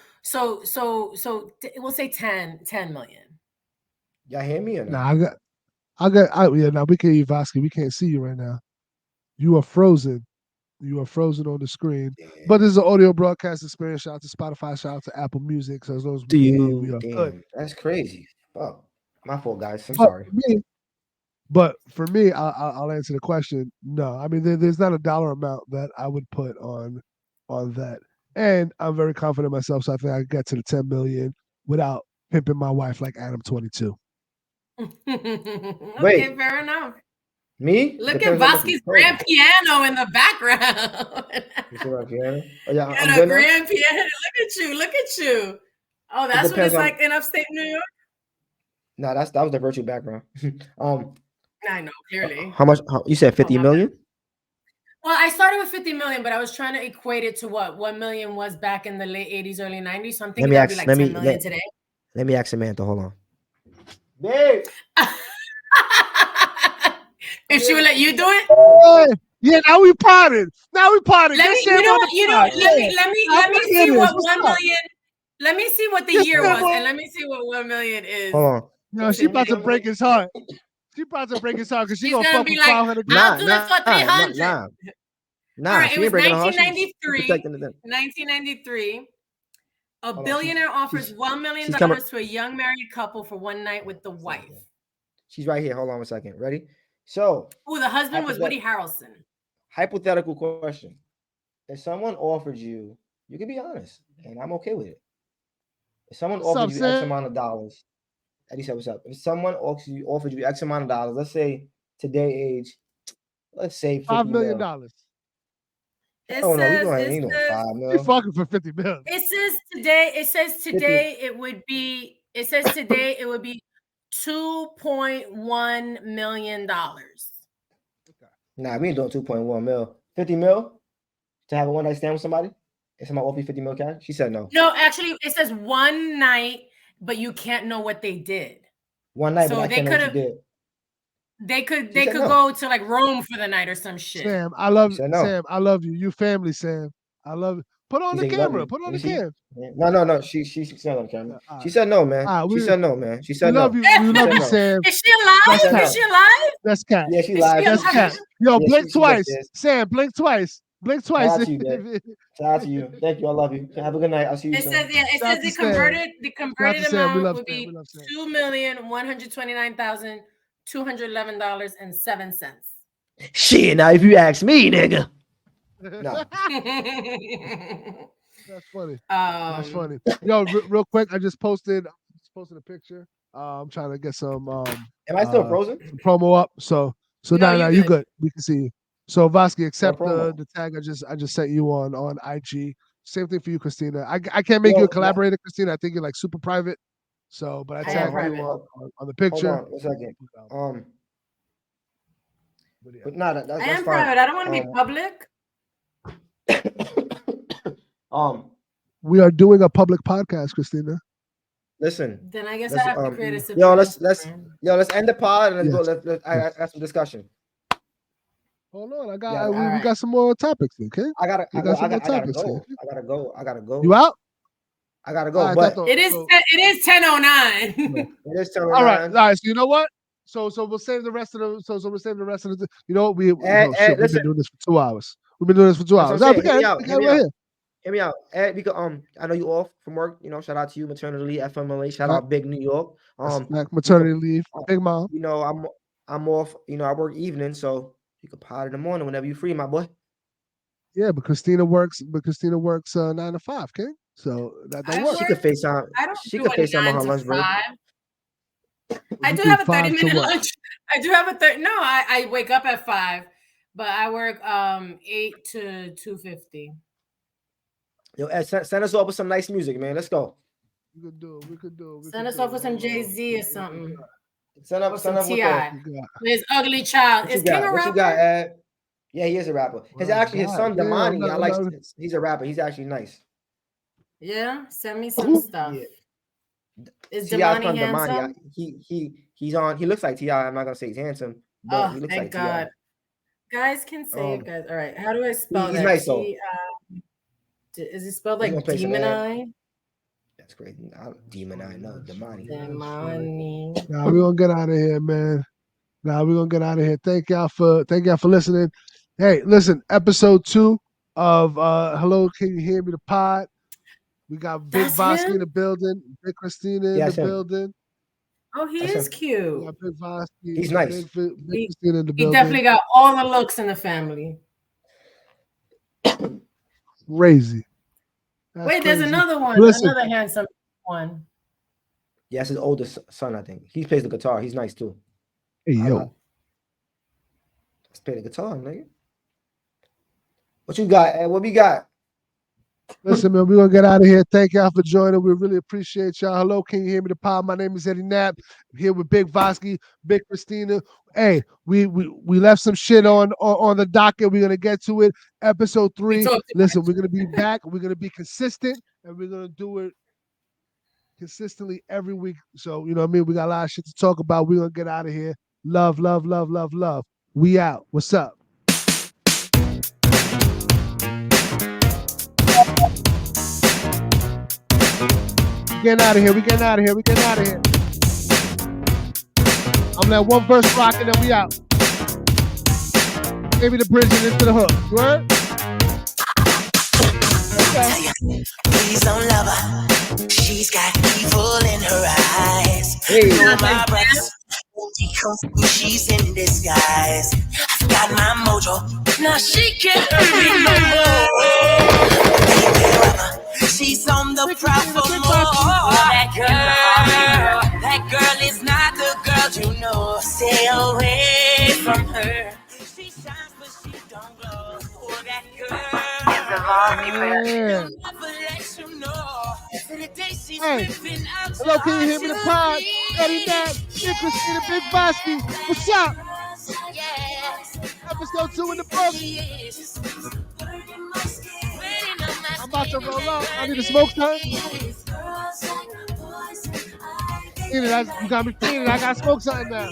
we'll say 10 million. Y'all hear me or not? Nah, now we can't hear Vasqi. We can't see you right now. You are frozen. You are frozen on the screen. Damn. But this is an audio broadcast experience. Shout out to Spotify. Shout out to Apple Music. So as long as we are good. That's crazy. Fuck. My fault, guys. I'm sorry. But for me, I'll answer the question. No, I mean there's not a dollar amount that I would put on that, and I'm very confident in myself. So I think I could get to the 10 million without pimping my wife like Adam 22. Okay, fair enough. Me? Look at Vasqi's grand piano in the background. Grand piano. Look at you. Oh, that's what it's like in upstate New York? No, that was the virtual background. I know, clearly. How much? You said 50 million? Well, I started with 50 million, but I was trying to equate it to what 1 million was back in the late 80s, early 90s. So I'm thinking that'd be like 10 million today. Let me ask Samantha. Hold on. Babe. If she would let you do it? Yeah, now we potted. Now we potted. Let me, Get Sam on the pod. let me see what 1 What's up? million. Let me see what the Get year Sam was, on. and let me see what 1 million is. Hold on. No, she about to break his heart. She about to break his heart because she She's gonna gonna fuck be with like, 500. I'll do this for 300. Nah, All right, she it was ain't breaking her heart. 1993. Protecting the 1993. A on, billionaire offers $1 million she's coming. to a young married couple for one night with the wife. She's right here. Hold on a second. Ready? So. Oh, the husband was Woody Harrelson. Hypothetical question. If someone offered you, you can be honest, and I'm okay with it. If someone offered you X amount of dollars, Eddie said, what's up? If someone offered you X amount of dollars, let's say today age, let's say $5 million. Oh no, we going 5 mil. You fucking for 50 million. It says today it would be $2.1 million. Nah, we ain't doing 2.1 mil. 50 mil to have a one night stand with somebody? If somebody offered you 50 mil cash? She said no. No, actually, it says one night, but you can't know what they did. One night, so but I can't know what you did. They could go to like Rome for the night or some shit. Sam, I love you. Sam, I love you. You family, Sam. I love you. Put on the camera. Put on the camera. No. She said on camera. She said no, man. She said no, man. She said no. We love you, Sam. Is she alive? Is she alive? That's cat. Yeah, she live. That's cat. Yo, blink twice. Sam, blink twice. Blink twice. Shout out to you, man. Shout out to you. Thank you. I love you. Have a good night. I'll see you soon. It says the converted amount would be $2,129,211.07. Shit, now if you ask me, nigga. No. That's funny. That's funny. Yo, real quick, I just posted a picture. I'm trying to get some Am I still frozen? Promo up. So no, you good. We can see you. So Vasqi, accept the tag I just sent you on IG. Same thing for you, Christina. I can't make you a collaborator, Christina. I think you're like super private. So, but I tagged you on the picture. Hold on a second. But nah, that's I am fine. private. I don't want to be public. We are doing a public podcast, Christina. Listen. Then I guess I have to create a separate. Let's end the pod and let's go. I got some discussion. Hold on, we got some more topics, okay? I gotta go. I gotta go. You out? I gotta go. But it is 10:09. It is 10:09. All right. So you know what? So we'll save the rest of the. So we'll save the rest of the. You know what? We've been doing this for 2 hours. We've been doing this for 2 hours. Hear me out. Ed, we could, I know you off from work. You know, shout out to you, maternity leave, FMLA. Shout out, Big New York. Maternity leave, Big Mom. You know, I'm off. You know, I work evening, so you could pod in the morning whenever you're free, my boy. Yeah, but Christina works. 9 to 5, okay? So that don't work. She could FaceTime. She could FaceTime on her lunch break. I do have a 30-minute lunch. I do have a 30. No, I wake up at 5, but I work 8 to 2:50. Yo, Ed, send us off with some nice music, man. Let's go. We could do. Send us off with some Jay-Z or something. Send up some with T.I. His ugly child. Is King a rapper? What you got, Ed? Yeah, he is a rapper. His son Damani. I like. He's a rapper. He's actually nice. Yeah, send me some stuff. Yeah. Is Damani handsome? He's on. He looks like T.I. I'm not gonna say he's handsome, but he looks like God. Guys can say it, guys. All right, how do I spell that? He's nice though. Is it spelled like Demoni? That's crazy. Demoni, no, Damani. Nah, we're gonna get out of here, man. Thank y'all for listening. Hey, listen, episode 2 of Hello, Can You Hear Me? The pod. We got Big Vasqi in the building, Big Christina in the building. Oh, he is cute. Big Vasqi. He's nice. Big Christina in the building. He definitely got all the looks in the family. Crazy. Wait, there's another one. Another handsome one. Yeah, that's his oldest son, I think. He plays the guitar. He's nice too. Hey, yo. Let's play the guitar, nigga. What you got, Ed? What we got? Listen, man, we're going to get out of here. Thank y'all for joining. We really appreciate y'all. Hello, can you hear me? The pod. My name is Eddie Knapp. I'm here with Big Vasqi, Big Christina. Hey, we left some shit on the docket. We're going to get to it. Episode 3. Listen, we're going to be back. We're going to be consistent, and we're going to do it consistently every week. So, you know what I mean? We got a lot of shit to talk about. We're going to get out of here. Love, love, love, love, love. We out. What's up? We getting out of here. We getting out of here. We getting out of here. I'm gonna let one verse rock and then we out. Maybe the bridge and into the hook. You heard? Okay. Please don't love her. She's got evil in her eyes. Hey. No, my brothers, she's in disguise. I've got my mojo. Now she can't hurt me no more. She's on the prowl for more. That girl is not the girl you know. Stay away from her. She shines, but she don't glow. Oh, that girl. Yeah. Hey, hello, can you hear me? The pod, Eddie Mac, Big Christina, Big Vasqi. What's up? Episode 2 in the book. I'm about to roll up. I need to smoke time. You got me feeling. I got to smoke something now.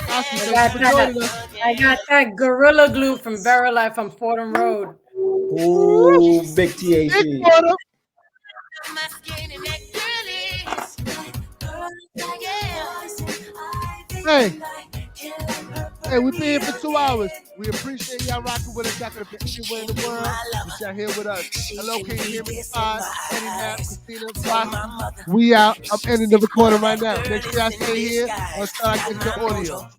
I got that Gorilla Glue from Verilife on Fordham Road. Ooh, big THC. Hey, we've been here for 2 hours. We appreciate y'all rocking with us. Y'all could have been anywhere in the world, but y'all here with us. Hello, can you hear me? Eddie Mac, Christina, Vasqi. We out. I'm ending the recording right now. Make sure y'all stay here. I'll start getting the audio.